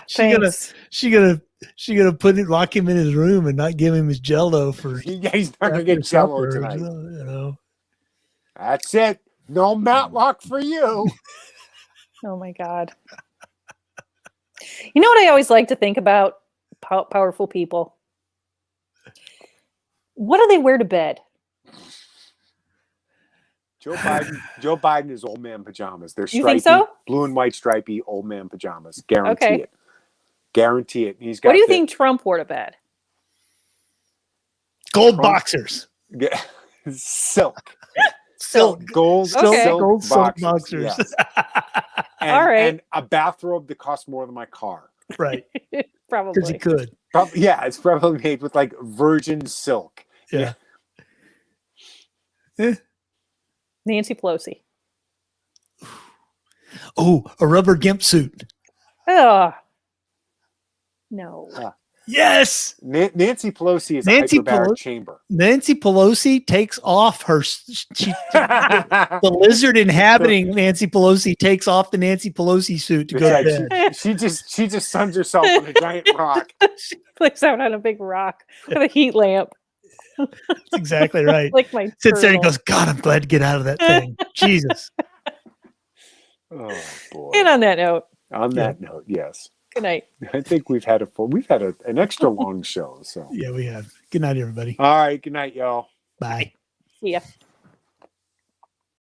[SPEAKER 1] She gonna lock him in his room and not give him his Jell-O for.
[SPEAKER 2] Yeah, he's not gonna get Jell-O tonight.
[SPEAKER 1] You know.
[SPEAKER 2] That's it. No Matlock for you.
[SPEAKER 3] Oh my God. You know what I always like to think about powerful people? What do they wear to bed?
[SPEAKER 2] Joe Biden is old man pajamas. They're stripy,
[SPEAKER 3] You think so?
[SPEAKER 2] blue and white stripy old man pajamas. Guarantee
[SPEAKER 3] Okay.
[SPEAKER 2] it. Guarantee it. He's got.
[SPEAKER 3] What do you think Trump wore to bed?
[SPEAKER 1] Gold boxers.
[SPEAKER 2] Silk.
[SPEAKER 1] Gold
[SPEAKER 3] Okay.
[SPEAKER 1] silk boxers.
[SPEAKER 2] Yes.
[SPEAKER 3] All right.
[SPEAKER 2] And a bathrobe that costs more than my car.
[SPEAKER 1] Right. Because
[SPEAKER 3] Probably.
[SPEAKER 1] he could.
[SPEAKER 2] Yeah, it's probably made with like virgin silk.
[SPEAKER 1] Yeah.
[SPEAKER 3] Nancy Pelosi.
[SPEAKER 1] Oh, a rubber gimp suit.
[SPEAKER 3] Ugh. No.
[SPEAKER 1] Yes.
[SPEAKER 2] Nancy Pelosi is a hyperbaric chamber.
[SPEAKER 1] Nancy Pelosi takes off the lizard inhabiting Nancy Pelosi takes off the Nancy Pelosi suit to go to bed.
[SPEAKER 2] She just suns herself on a giant rock.
[SPEAKER 3] She plays out on a big rock with a heat lamp.
[SPEAKER 1] That's exactly right.
[SPEAKER 3] Like my
[SPEAKER 1] Sits there and
[SPEAKER 3] turtle.
[SPEAKER 1] goes, God, I'm glad to get out of that thing. Jesus.
[SPEAKER 2] Oh boy.
[SPEAKER 3] And on that note.
[SPEAKER 2] On that note, yes.
[SPEAKER 3] Good night.
[SPEAKER 2] I think we've had an extra long show. So
[SPEAKER 1] Yeah, we have. Good night, everybody.
[SPEAKER 2] all right. Good night, y'all.
[SPEAKER 1] Bye.
[SPEAKER 3] See ya.